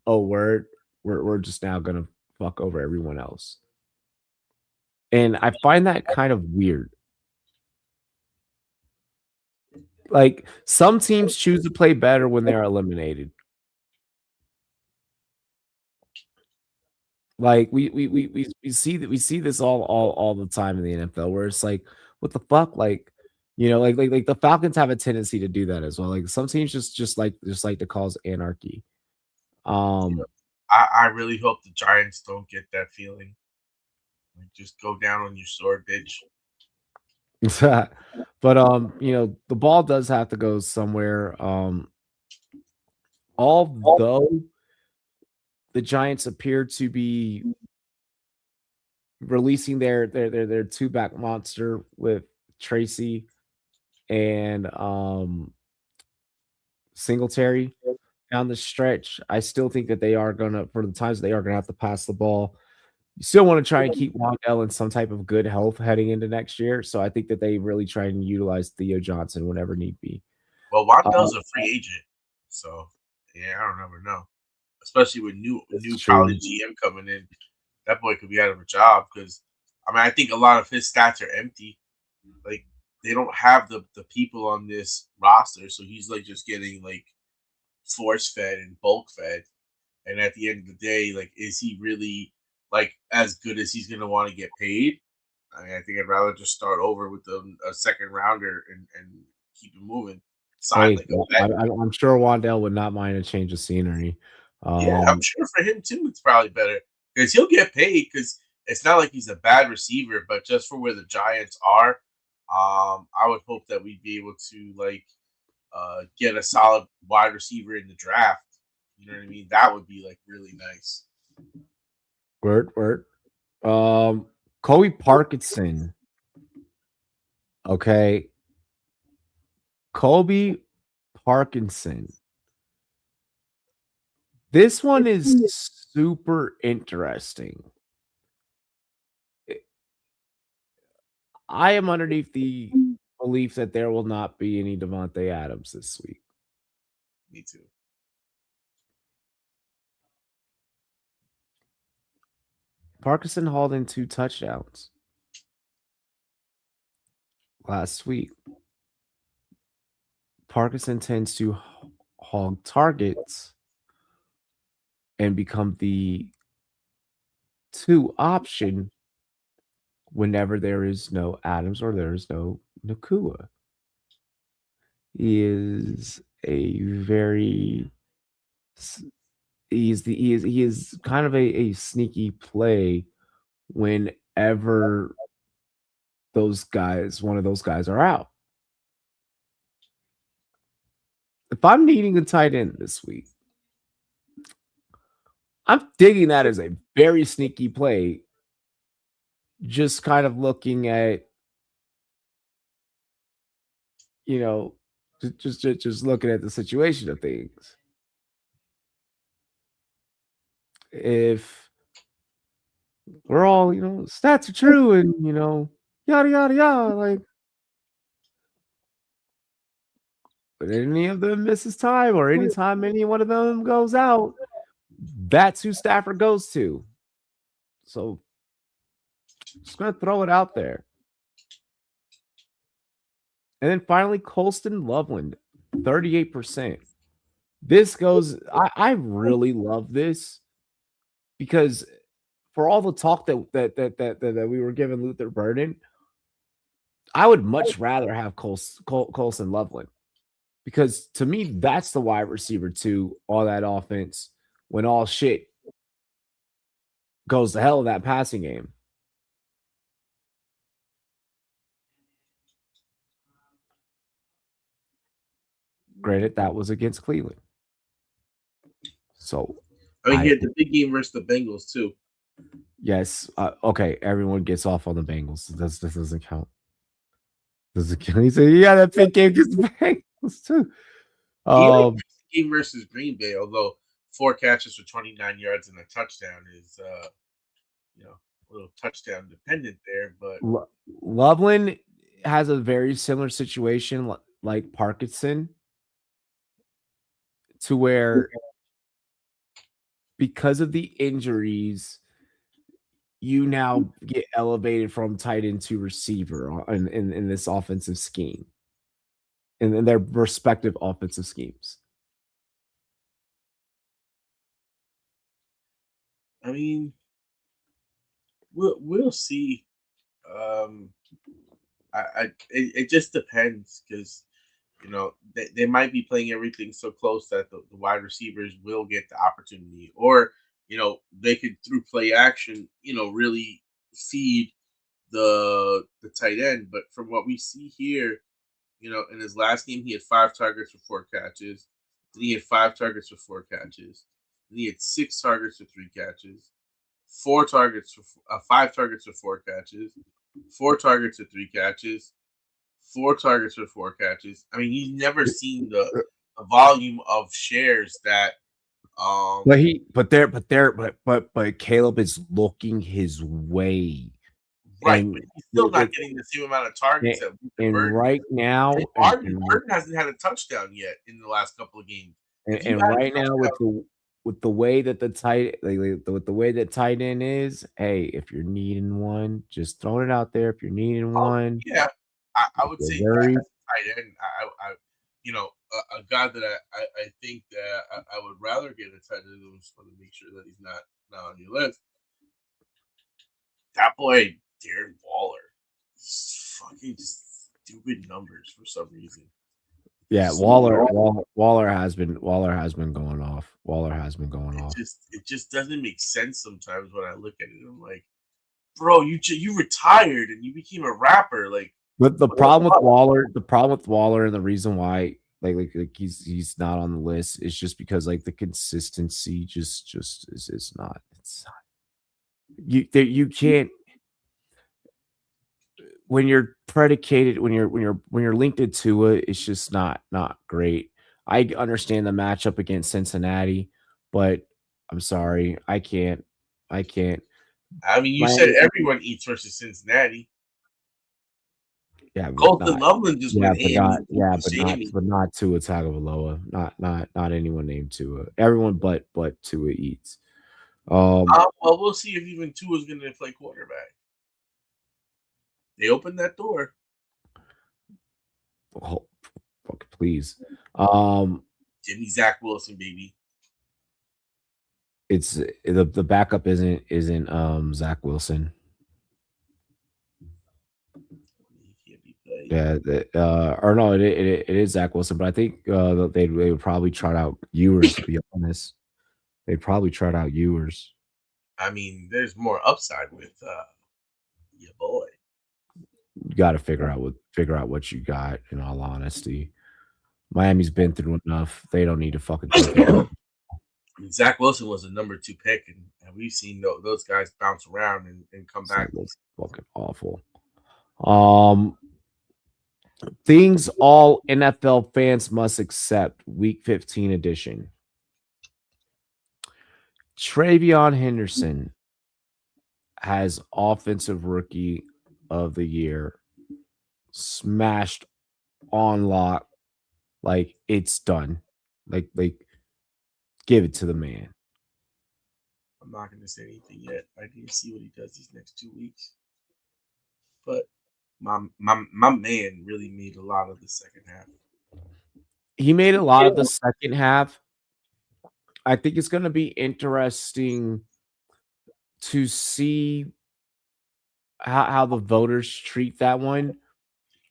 oh, we're just now gonna fuck over everyone else. And I find that kind of weird. Like some teams choose to play better when they're eliminated. Like we see that we see this all the time in the NFL where it's like, what the fuck? Like, like the Falcons have a tendency to do that as well. Like some teams just like to cause anarchy. Yeah. Um I really hope the Giants don't get that feeling. Like, just go down on your sword, bitch. but the ball does have to go somewhere. Although the Giants appear to be releasing their two back monster with Tracy and Singletary down the stretch. I still think that they are gonna, for the times they are gonna have to pass the ball. You still want to try and keep Wandell in some type of good health heading into next year. So I think that they really try and utilize Theo Johnson whenever need be. Well, Waddell's a free agent, so yeah, I don't ever know. Especially with It's new true. probably GM coming in, that boy could be out of a job because I think a lot of his stats are empty. Like they don't have the people on this roster, so he's like just getting like force fed and bulk fed. And at the end of the day, like, is he really like as good as he's gonna want to get paid? I think I'd rather just start over with a second rounder and keep it moving. Sign Hey, like a vet. I'm sure Wandell would not mind a change of scenery. Yeah, I'm sure for him too, it's probably better because he'll get paid because it's not like he's a bad receiver, but just for where the Giants are, I would hope that we'd be able to like get a solid wide receiver in the draft. You know what I mean? That would be like really nice. Word. Kobe Parkinson. Okay. Kobe Parkinson. This one is super interesting. I am underneath the belief that there will not be any Devontae Adams this week. Me too. Parkinson hauled in 2 touchdowns last week. Parkinson tends to hog targets and become the 2 option whenever there is no Adams or there is no Nakua. He is a very he is kind of a sneaky play whenever one of those guys are out. If I'm needing a tight end this week, I'm digging that as a very sneaky play. Just kind of looking at, you know, just looking at the situation of things. If we're all, stats are true and, yada, yada, yada, like, but any of them misses time or anytime any one of them goes out, that's who Stafford goes to. So just going to throw it out there. And then finally, Colston Loveland, 38%. This goes. I really love this because for all the talk that we were giving Luther Burden, I would much rather have Colson Loveland because to me that's the wide receiver to all that offense when all shit goes to hell in that passing game. Granted, that was against Cleveland. So, I mean, he had the big game versus the Bengals too. Yes. Okay. Everyone gets off on the Bengals. This doesn't count. Doesn't count. He said, "Yeah, that big game against the Bengals too." He had a game versus Green Bay, although 4 catches for 29 yards and a touchdown is, a little touchdown dependent there. But Loveland has a very similar situation like Parkinson, to where because of the injuries, you now get elevated from tight end to receiver in this offensive scheme, in their respective offensive schemes. I mean, we'll see. It just depends because they might be playing everything so close that the wide receivers will get the opportunity, or they could through play action really feed the tight end. But from what we see here, in his last game he had 5 targets for 4 catches. Then he had 5 targets for 4 catches. Then he had 6 targets for 3 catches. 4 targets for 5 targets for 4 catches. 4 targets for 3 catches. 4 targets for 4 catches. I mean, he's never seen the volume of shares that. But Caleb is looking his way, right? But he's still not getting the same amount of targets. Right now, Burton hasn't had a touchdown yet in the last couple of games. And right now, with the way that the tight end is, hey, if you're needing one, just throwing it out there. If you're needing one, yeah, I would say very tight end. A guy that I think that I would rather get a tight end. Just want to make sure that he's not on your list. That boy, Darren Waller, fucking stupid numbers for some reason. Yeah, Waller has been going off. It just doesn't make sense sometimes when I look at it. I'm like, bro, you retired and you became a rapper. Like, but the problem with Waller, and the reason why like he's not on the list is just because like the consistency just is not. It's not. You can't. When you're predicated, when you're linked into it, it's just not great. I understand the matchup against Cincinnati, but I'm sorry, I can't. I mean, you said everyone eats versus Cincinnati. Yeah, Colton Loveland just went but not Tua Tagovailoa. Not anyone named Tua. Everyone but Tua eats. Well, we'll see if even Tua is going to play quarterback. They opened that door. Oh, fuck, please. Jimmy Zach Wilson, baby. It's the backup isn't Zach Wilson. Yeah, or no, it is Zach Wilson, but I think they would probably trot out Ewers. To be honest, they'd probably trot out Ewers. I mean, there's more upside with your boy. You got to figure out what you got. In all honesty, Miami's been through enough. They don't need to fucking. I mean, Zach Wilson was a number 2 pick, and we've seen those guys bounce around and come back. That's fucking awful. Things all NFL fans must accept. Week 15 edition. Travion Henderson has Offensive Rookie of the Year. Smashed on lock. Like, it's done. Like give it to the man. I'm not going to say anything yet. I need to see what he does these next 2 weeks. But my man really made a lot of the second half. He made a lot of the second half, I think it's going to be interesting to see how the voters treat that one,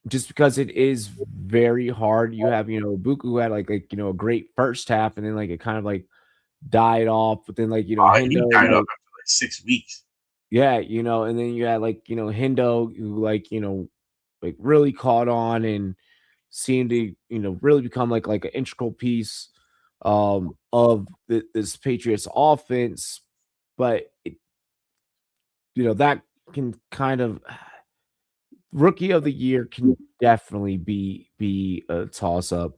just because it is very hard. You have, Buku who had a great first half, and then it kind of died off, but then He Hendo, died off after 6 weeks. yeah, and then you had Hendo who really caught on and seemed to really become like an integral piece of this Patriots offense, but that can kind of rookie of the year can definitely be a toss up.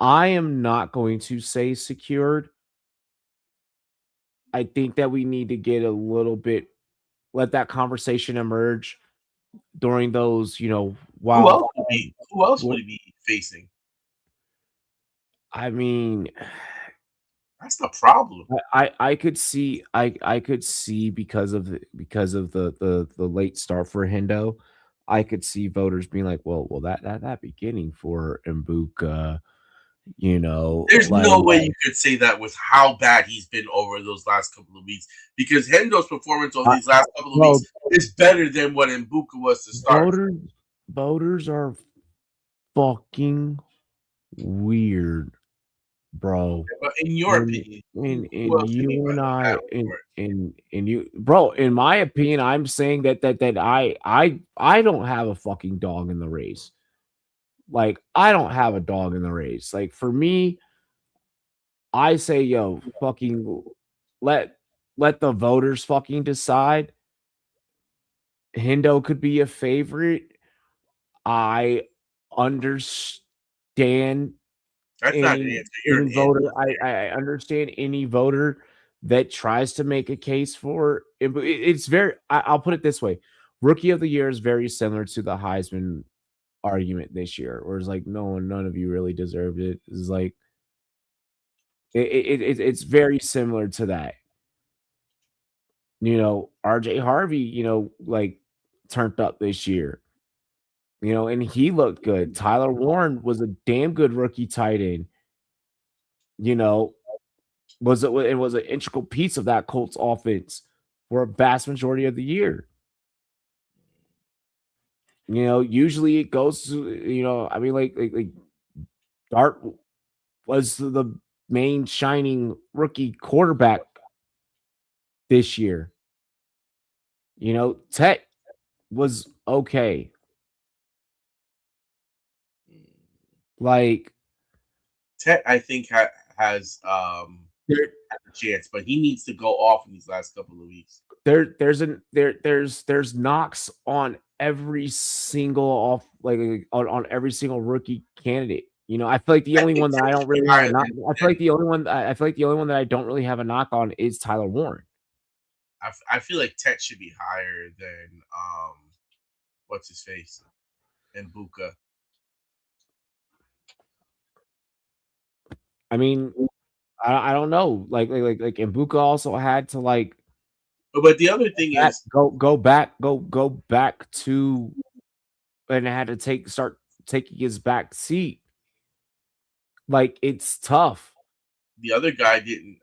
I am not going to say secured. I think that we need to get a little bit, let that conversation emerge during those, wild. Who else would he be facing? I mean, that's the problem. I could see because of the late start for Hendo, I could see voters being like, well, that beginning for Mbuka, There's no way you could say that with how bad he's been over those last couple of weeks, because Hendo's performance over these last couple of weeks is better than what Mbuka was to start. Voters are fucking weird, bro. But in your opinion, in you and I, in you, bro, in my opinion, I'm saying that I don't have a fucking dog in the race. Like, I don't have a dog in the race. Like, for me, I say, yo, fucking let the voters fucking decide. Hendo could be a favorite. I understand. That's not an answer. Voter, I understand any voter that tries to make a case for it. It's very, I'll put it this way: Rookie of the Year is very similar to the Heisman argument this year, where it's like none of you really deserved it. It's like it's very similar to that. RJ Harvey, turned up this year. And he looked good. Tyler Warren was a damn good rookie tight end. Was an integral piece of that Colts offense for a vast majority of the year. Usually it goes to, I mean, like Dart was the main shining rookie quarterback this year. Tech was okay. Like, Tech, I think has a chance, but he needs to go off in these last couple of weeks. There's knocks on every single on every single rookie candidate. I feel like the only one that I don't really have a knock. I feel like the only one that I don't really have a knock on is Tyler Warren. I feel like Tech should be higher than what's his face, and Mbuka. I mean, I don't know. Like Mbuka also had to But the other thing is go back to, and had to start taking his back seat. Like, it's tough. The other guy didn't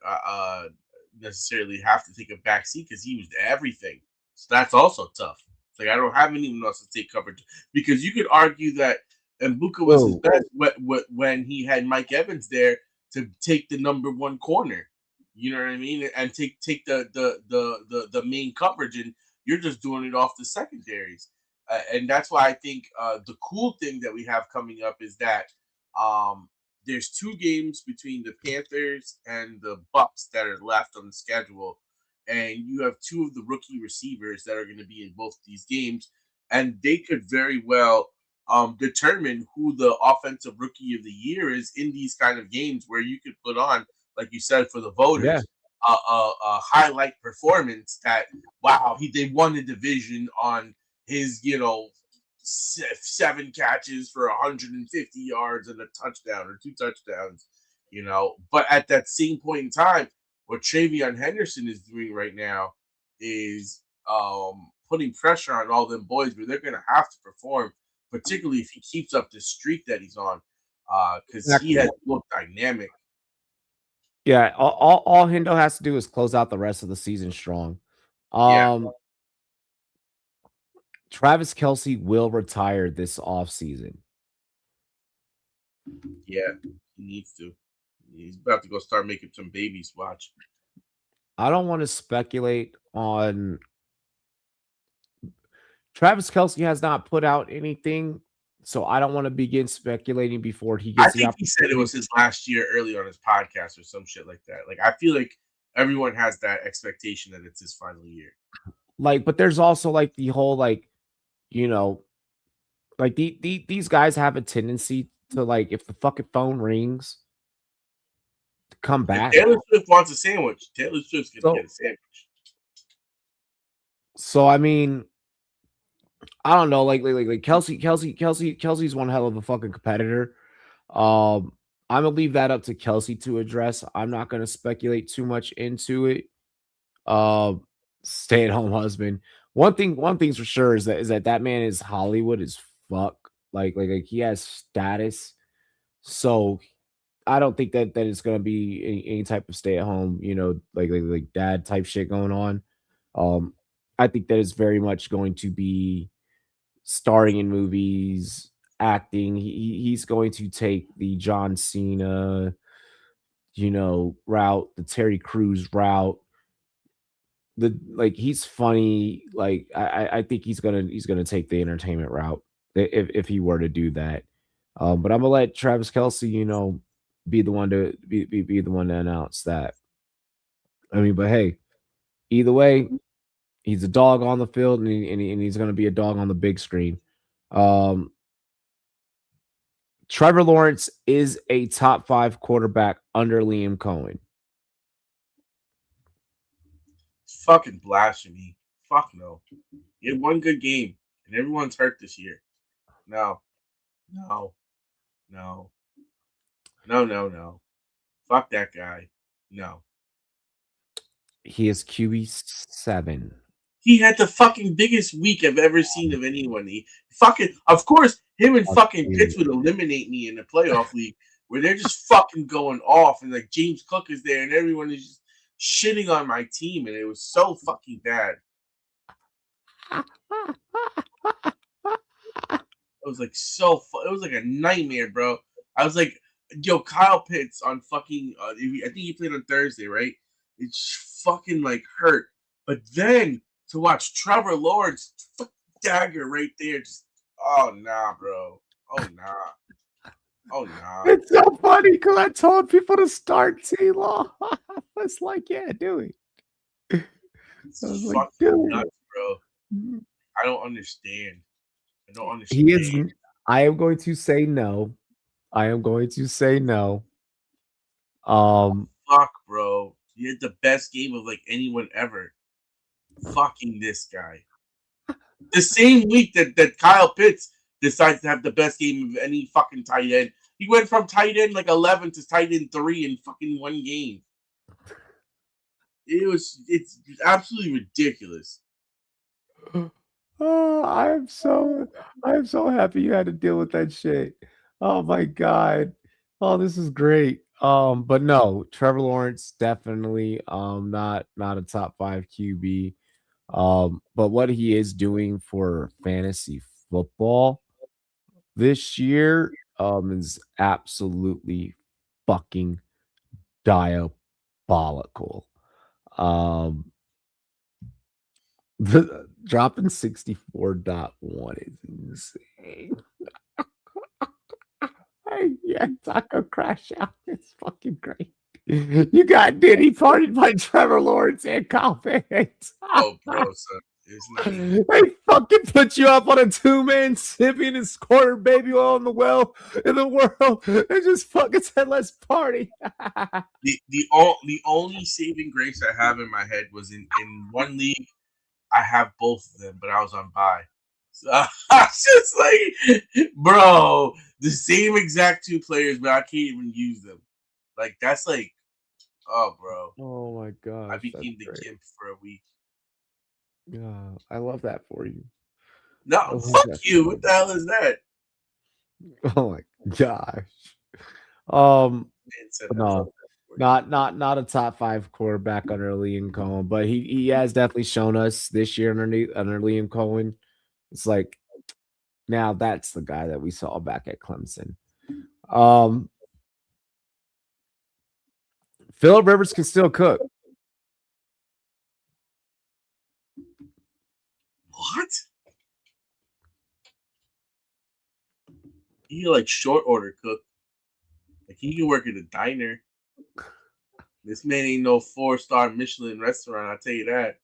necessarily have to take a back seat because he was everything. So that's also tough. It's like I don't have anyone else to take coverage, because you could argue that Mbuka was his best when he had Mike Evans there to take the number one corner. You know what I mean? And take the main coverage, and you're just doing it off the secondaries. And that's why I think the cool thing that we have coming up is that there's 2 games between the Panthers and the Bucks that are left on the schedule, and you have 2 of the rookie receivers that are going to be in both these games, and they could very well determine who the offensive rookie of the year is in these kind of games, where you could put on, like you said, for the voters, a highlight performance that, wow, they won the division on his 7 catches for 150 yards and a touchdown or 2 touchdowns. But at that same point in time, what Travion Henderson is doing right now is putting pressure on all them boys, where they're going to have to perform, particularly if he keeps up the streak that he's on, because he has looked dynamic. Yeah, all Hendo has to do is close out the rest of the season strong. Yeah, Travis Kelsey will retire this offseason. yeah, he needs to. He's about to go start making some babies. Watch. I don't want to speculate on Travis Kelsey has not put out anything, so I don't want to begin speculating before he I gets the think he said it opportunity. was his last year early on his podcast or some shit like that. Like I feel like everyone has that expectation that it's his final year. Like, but there's also like the whole like, you know, like these guys have a tendency to like if the fucking phone rings to come If back. Taylor Swift wants a sandwich, Taylor Swift's gonna get a sandwich. So I mean, I don't know, like Kelsey's one hell of a fucking competitor. I'm gonna leave that up to Kelsey to address. I'm not gonna speculate too much into it. Stay-at-home husband. One thing's for sure is that man is Hollywood as fuck. Like he has status. So I don't think that it's gonna be any type of stay-at-home, like dad type shit going on. I think that it's very much going to be starring in movies, acting. He's going to take the John Cena, route, the Terry Crews route. He's funny. Like I think he's gonna take the entertainment route if he were to do that. But I'm gonna let Travis Kelsey, be the one to be the one to announce that. I mean, but hey, either way, he's a dog on the field, and he's gonna be a dog on the big screen. Um, Trevor Lawrence is a top 5 quarterback under Liam Cohen. Fucking blasphemy. Fuck no. He had one good game, and everyone's hurt this year. No, no, no, no. Fuck that guy. No. He is QB7. He had the fucking biggest week I've ever seen of anyone. He fucking, of course, him and Fuck fucking Pitts you. would eliminate me in the playoff league where they're just fucking going off, and like James Cook is there, and everyone is just shitting on my team, and it was so fucking bad. It was like it was like a nightmare, bro. I was like, yo, Kyle Pitts on fucking. I think he played on Thursday, right? It's fucking like hurt. But then to watch Trevor Lawrence dagger right there, just oh nah, bro. Oh nah. Oh nah. It's so funny because I told people to start T-Law. I was like, yeah, do it. It's I was like, fucking do nuts, it. bro. I don't understand. I don't understand. He is. I am going to say no. I am going to say no. Fuck, bro. You had the best game of like anyone ever. Fucking this guy. The same week that Kyle Pitts decides to have the best game of any fucking tight end. He went from tight end like 11 to tight end 3 in fucking one game. It's absolutely ridiculous. Oh, I'm so happy you had to deal with that shit. Oh my god. Oh, this is great. But no, Trevor Lawrence definitely not a top 5 QB. But what he is doing for fantasy football this year is absolutely fucking diabolical. Um dropping 64.1 is insane. Yeah, Taco crash out. It's fucking great. You got Diddy parted by Trevor Lawrence and Kyle Pitts. Oh, bro, son. It's not even. They fucking put you up on a 2-man sipping and squirting baby oil in the world and just fucking said, let's party. The only saving grace I have in my head was in one league. I have both of them, but I was on bye. So I was just like, bro, the same exact 2 players, but I can't even use them. Like that's like, oh, bro. Oh my gosh. I became the gimp for a week. Yeah, I love that for you. No, fuck you. What the hell is that? Oh my gosh. Man said No. Not a top 5 quarterback under Liam Cohen, but he has definitely shown us this year under Liam Cohen. It's like now that's the guy that we saw back at Clemson. Phillip Rivers can still cook. What? He like short order cook. Like he can work at a diner. This man ain't no 4-star Michelin restaurant. I'll tell you that.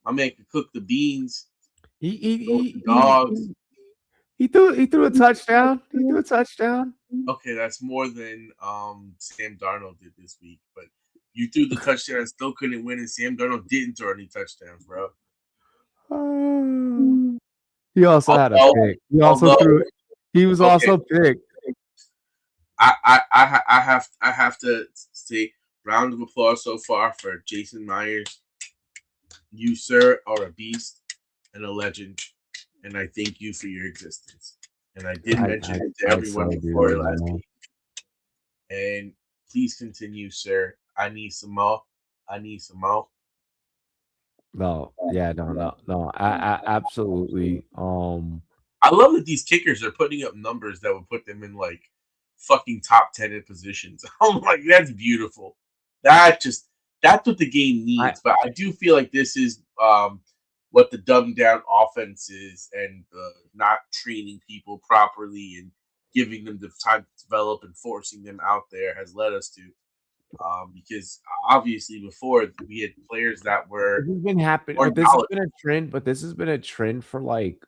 My man can cook the beans. He dogs. He threw a touchdown. He threw a touchdown. Okay, that's more than Sam Darnold did this week. But you threw the touchdown and still couldn't win, and Sam Darnold didn't throw any touchdowns, bro. He also had a pick. He also threw it. He was also picked. I have to say round of applause so far for Jason Myers. You, sir, are a beast and a legend, and I thank you for your existence. And I did mention it to everyone before last week. And please continue, sir. I need some more. No, I absolutely. I love that these kickers are putting up numbers that would put them in like fucking top 10 positions. I'm like, that's beautiful. That's what the game needs. But I do feel like this is what the dumbed down offense is, and not training people properly and giving them the time to develop and forcing them out there has led us to. Because obviously before we had players that were this has been happening. Like, this has been a trend, but this has been a trend for like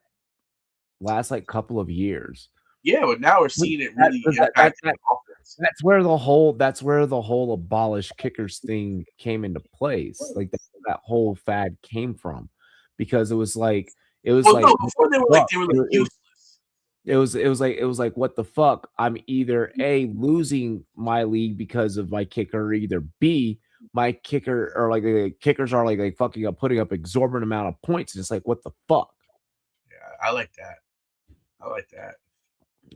last like couple of years. Yeah, but now we're seeing it really impact the offense. That's where the whole abolish kickers thing came into place. Like that whole fad came from, because it was like before they were like useless. It was like what the fuck? I'm either A, losing my league because of my kicker, or either B, my kicker or like kickers are like fucking up, putting up exorbitant amount of points. And it's like, what the fuck? Yeah, I like that.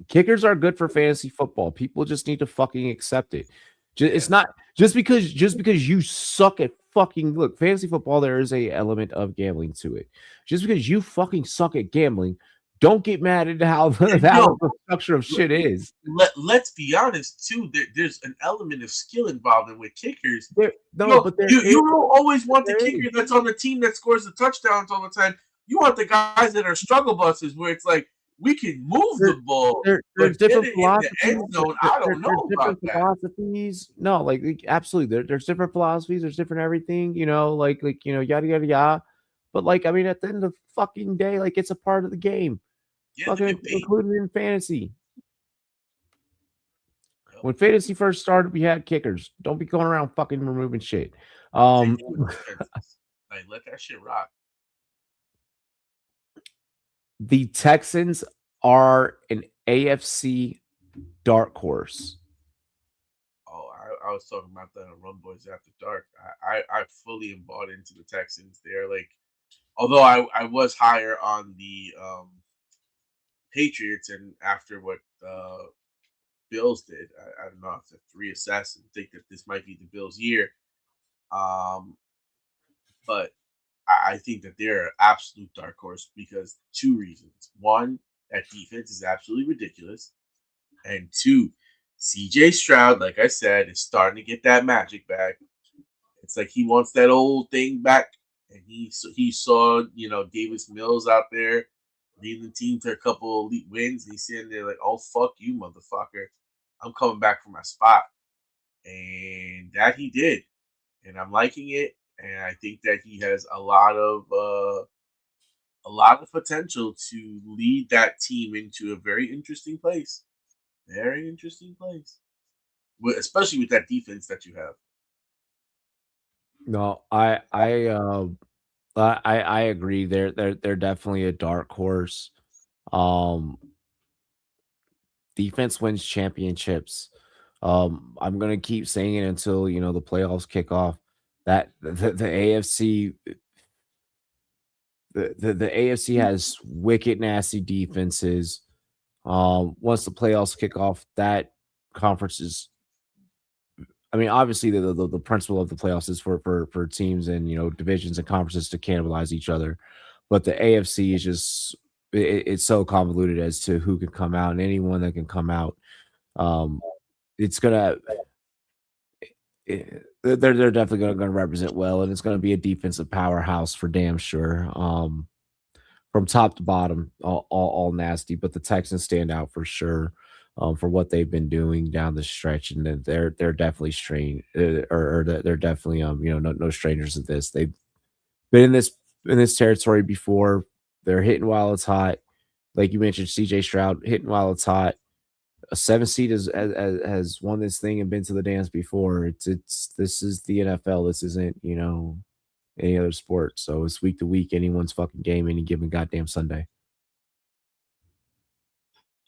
Kickers are good for fantasy football. People just need to fucking accept it. It's not just because you suck at fucking fantasy football. There is a element of gambling to it. Just because you fucking suck at gambling, don't get mad at how the structure of shit is. Let's be honest too. There's an element of skill involved with kickers. But you don't always want the kicker that's on the team that scores the touchdowns all the time. You want the guys that are struggle buses, where it's like, we can move the ball. There's different philosophies. In the end zone, I don't know about that. Philosophies. No, like absolutely. There's different philosophies. There's different everything. Like yada yada yada. But like, I mean, at the end of the fucking day, like, it's a part of the game. Fucking included in fantasy. When fantasy first started, we had kickers. Don't be going around fucking removing shit. Like, let that shit rock. The Texans are an AFC dark horse. Oh, I was talking about that on Run Boys After Dark. I fully am bought into the Texans. They're like, although I was higher on the Patriots, and after what Bills did, I don't know if to reassess and think that this might be the Bills' year. But I think that they're an absolute dark horse because 2 reasons. 1, that defense is absolutely ridiculous. And 2, CJ Stroud, like I said, is starting to get that magic back. It's like he wants that old thing back. And he saw, Davis Mills out there leading the team to a couple elite wins. And he's sitting there like, oh, fuck you, motherfucker. I'm coming back for my spot. And that he did. And I'm liking it. And I think that he has a lot of potential to lead that team into a very interesting place. Very interesting place. Especially with that defense that you have. No, I agree. They're definitely a dark horse. Defense wins championships. I'm gonna keep saying it until the playoffs kick off. That the AFC, the AFC has wicked nasty defenses. Once the playoffs kick off, that conference is I mean, obviously the principle of the playoffs is for teams and divisions and conferences to cannibalize each other, but the AFC is just it's so convoluted as to who can come out, and anyone that can come out, um, it's gonna they're definitely gonna represent well, and it's gonna be a defensive powerhouse for damn sure. From top to bottom, all nasty, but the Texans stand out for sure, for what they've been doing down the stretch, and then they're definitely strange, or they're definitely no strangers to this. They've been in this territory before. They're hitting while it's hot, like you mentioned. CJ Stroud hitting while it's hot. A 7 seed has won this thing and been to the dance before. It's this is the NFL. This isn't any other sport. So it's week to week, anyone's fucking game, any given goddamn Sunday.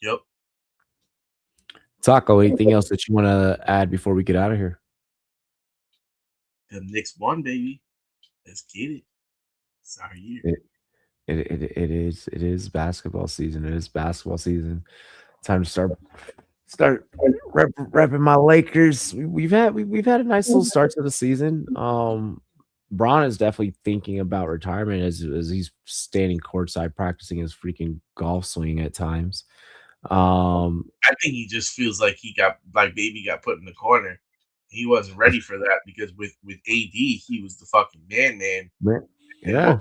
Yep. Taco, anything else that you want to add before we get out of here? The Knicks won, baby. Let's get it. It's our year. It is basketball season. It is basketball season. Time to start repping my Lakers. We've had a nice little start to the season. Bron is definitely thinking about retirement as he's standing courtside practicing his freaking golf swing at times. I think he just feels like baby got put in the corner. He wasn't ready for that because with AD, he was the fucking man. Yeah.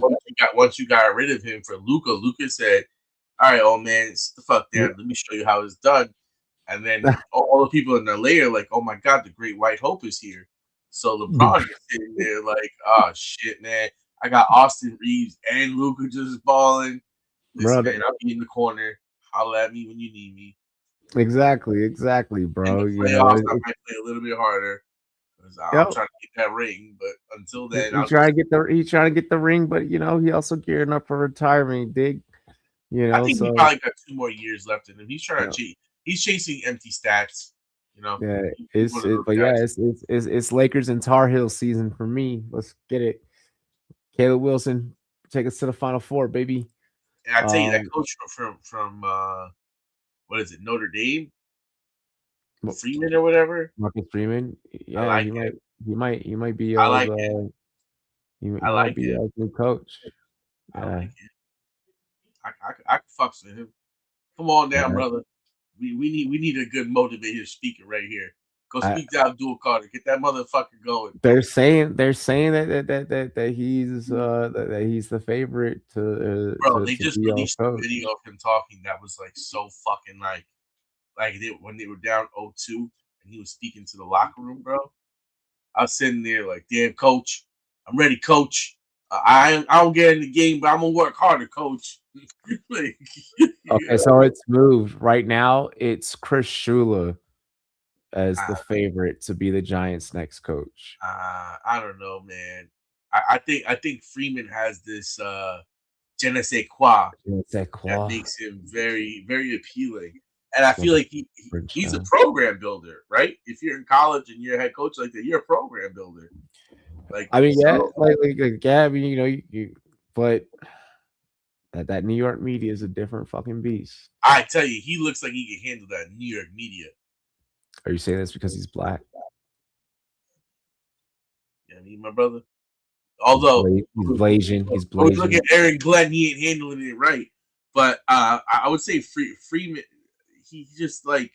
Once you got rid of him for Luka said, "All right, old man, sit the fuck down. Let me show you how it's done." And then all the people in LA are like, "Oh my god, the Great White Hope is here." So LeBron is sitting there like, "Oh shit, man! I got Austin Reeves and Luka just balling. Listen, man, I'll be in the corner. Holla at me when you need me." Exactly, bro. In the playoffs, I might play a little bit harder because I'm trying to get that ring. But until then, he's trying to get the ring, but he also gearing up for retirement. Dig, I think he probably got 2 more years left in him. He's trying to cheat. He's chasing empty stats. Yeah, it's Lakers and Tar Heels season for me. Let's get it. Caleb Wilson, take us to the Final Four, baby. And I tell you, that coach from what is it, Notre Dame? Freeman or whatever. Marcus Freeman. Yeah, like he might be. I like it. He might be a new coach. I like it. I can fuck with him. Come on down, brother. We need a good motivated speaker right here. Go speak to Abdul Carter. Get that motherfucker going. They're saying that he's the favorite to. Bro, they just released a video of him talking that was like so fucking like when they were down 0-2 and he was speaking to the locker room, bro. I was sitting there like, damn, coach, I'm ready, coach. I don't get in the game, but I'm gonna work harder, coach. Okay, so it's moved right now. It's Chris Shula as the favorite to be the Giants' next coach. I don't know, man. I think Freeman has this je ne sais quoi that makes him very, very appealing. And I feel like he's a program builder, right? If you're in college and you're a head coach like that, you're a program builder. Like, I mean, I mean, but that New York media is a different fucking beast. I tell you, he looks like he can handle that New York media. Are you saying this because he's black? Yeah, I mean, my brother. Although he's blazing. Look at Aaron Glenn, he ain't handling it right. But I would say Freeman, he just like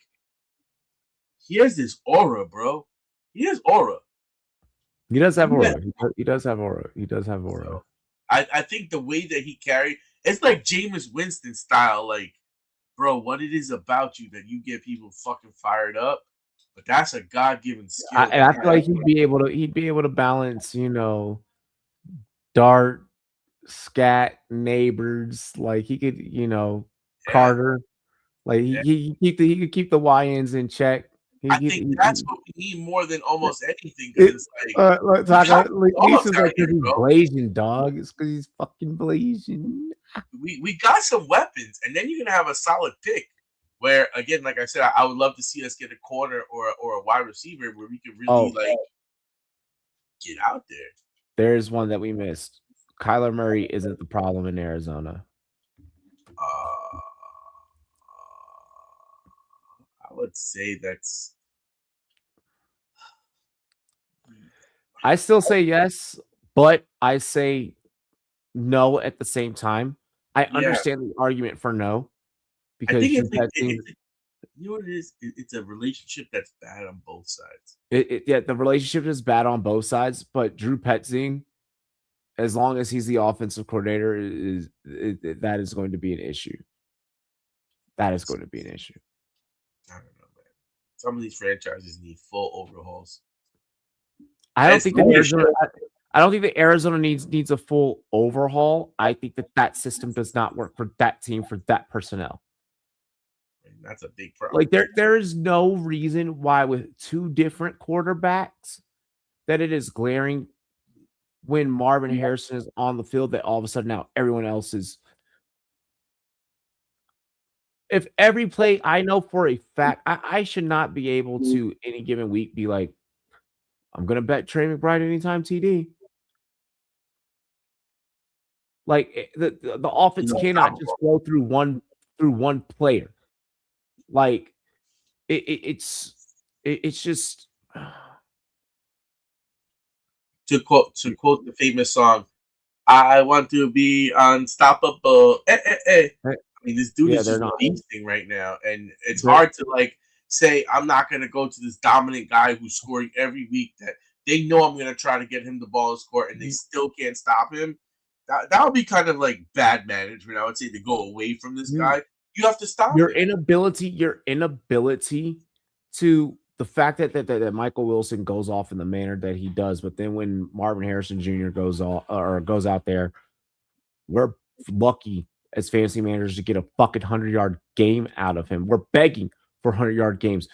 he has this aura, bro. He has aura. He does have aura. He does have aura. So, I think the way that he carried, it's like Jameis Winston style. Like, bro, what it is about you that you get people fucking fired up. But that's a God-given skill. And I feel like he'd be able to balance, dart, scat, neighbors. Like he could, Carter. Like he could keep the YNs in check. I think that's what we need more than almost anything. Because it's like he's blazing, dog. It's because he's fucking blazing. We got some weapons, and then you're gonna have a solid pick. Where again, like I said, I would love to see us get a corner or a wide receiver where we can really get out there. There's one that we missed. Kyler Murray isn't the problem in Arizona. I would say that's I still say yes, but I say no at the same time. I understand the argument for no I because think Drew Petzing, you know what it is? It's a relationship that's bad on both sides. yeah, the relationship is bad on both sides, but Drew Petzing, as long as he's the offensive coordinator, that is going to be an issue. That is going to be an issue. I don't know, man. Some of these franchises need full overhauls. I don't think that Arizona needs a full overhaul. I think that system does not work for that team, for that personnel. And that's a big problem. Like there is no reason why with two different quarterbacks that it is glaring when Marvin Harrison is on the field that all of a sudden now everyone else is. If every play, I know for a fact, I should not be able to any given week be like, I'm gonna bet Trey McBride anytime TD. Like the offense cannot just go through one player. Like it's just to quote the famous song, "I want to be unstoppable." I mean, this dude is just beasting right now, and it's hard to like say I'm not going to go to this dominant guy who's scoring every week that they know I'm going to try to get him the ball to score, and they still can't stop him. That would be kind of like bad management, I would say, to go away from this guy. You have to stop your him. inability to the fact that Michael Wilson goes off in the manner that he does, but then when Marvin Harrison Jr. goes out there, we're lucky as fantasy managers to get a fucking 100-yard game out of him. We're begging for 100-yard games.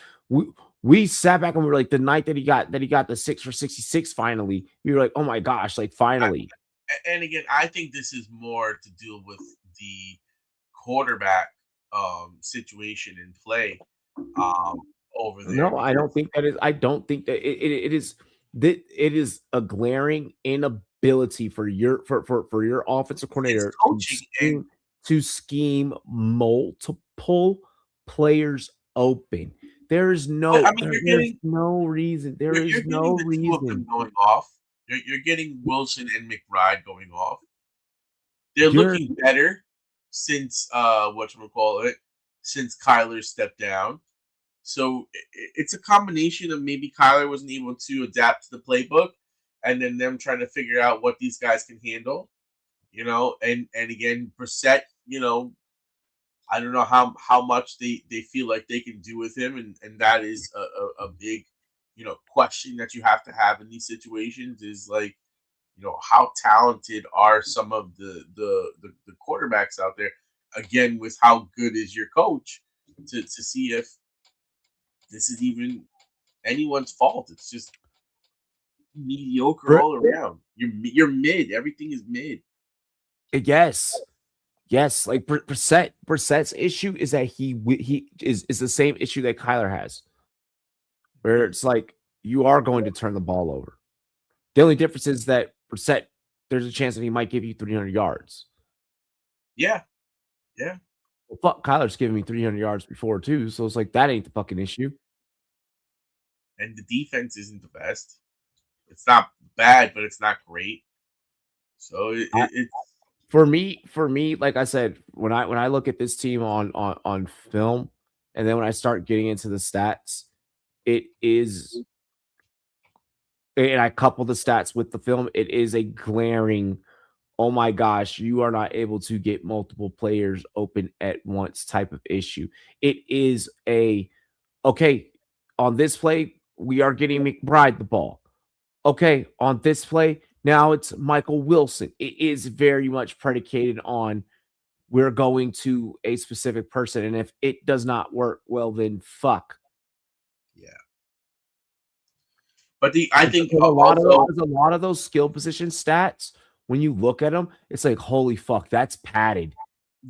We sat back and we were like, the night that he got the 6 for 66 finally, we were like, oh my gosh, like finally. And again, I think this is more to do with the quarterback situation in play over there. No, I don't think that is. I don't think that it is. That it is a glaring inability for your offensive coordinator to scheme multiple players open. There is no. There's no reason. There is no reason. Two of them going off. You're getting Wilson and McBride going off. They're looking better since since Kyler stepped down. So it's a combination of maybe Kyler wasn't able to adapt to the playbook, and then them trying to figure out what these guys can handle, and again, Brissett, I don't know how much they feel like they can do with him, and that is a big, question that you have to have in these situations is like, how talented are some of the quarterbacks out there, again, with how good is your coach to see if this is even anyone's fault. It's just mediocre all around. You're mid. Everything is mid. Yes. Like Brissett's issue is that he is the same issue that Kyler has, where it's like you are going to turn the ball over. The only difference is that Brissett, there's a chance that he might give you 300 yards. Yeah. Well, fuck, Kyler's giving me 300 yards before too, so it's like that ain't the fucking issue. And the defense isn't the best. It's not bad, but it's not great. So it's for me, like I said, when I look at this team on film, and then when I start getting into the stats, it is, and I couple the stats with the film, it is a glaring, oh my gosh, you are not able to get multiple players open at once type of issue. It is okay, on this play, we are getting McBride the ball. Okay, on this play, now it's Michael Wilson. It is very much predicated on we're going to a specific person. And if it does not work, well, then fuck. Yeah. But I think a lot of those skill position stats, when you look at them, it's like, holy fuck, that's padded.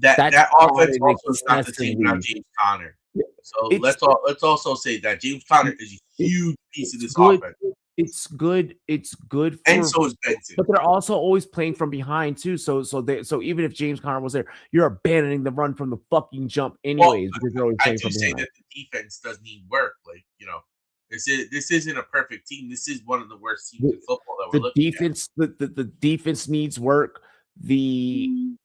That offense also is not the same without James Conner. So let's also say that James Conner is a huge piece of this offense. It's good. It's good. And so is Benson. But they're also always playing from behind too. So even if James Conner was there, you're abandoning the run from the fucking jump anyways. Well, because they're always playing from behind. Say that the defense does need work. Like, This isn't a perfect team. This is one of the worst teams in football that we're The looking defense, the defense needs work. The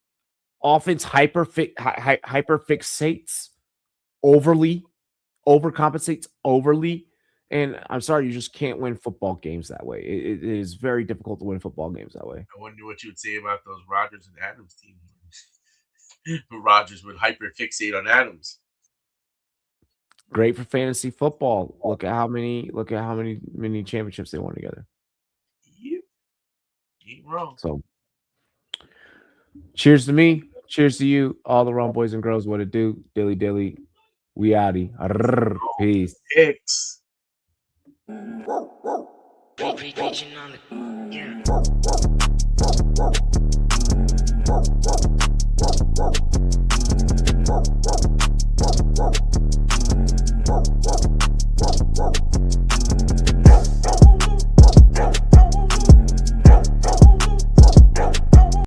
offense hyperfixates overcompensates overly. And I'm sorry, you just can't win football games that way. It is very difficult to win football games that way. I wonder what you would say about those Rodgers and Adams teams. But Rodgers would hyperfixate on Adams. Great for fantasy football. Look at how many championships they won together. Yep. Ain't wrong. So cheers to me. Cheers to you. All the Rum boys and girls, what it do. Dilly dilly. We outie. Peace. X. Preaching on the, yeah.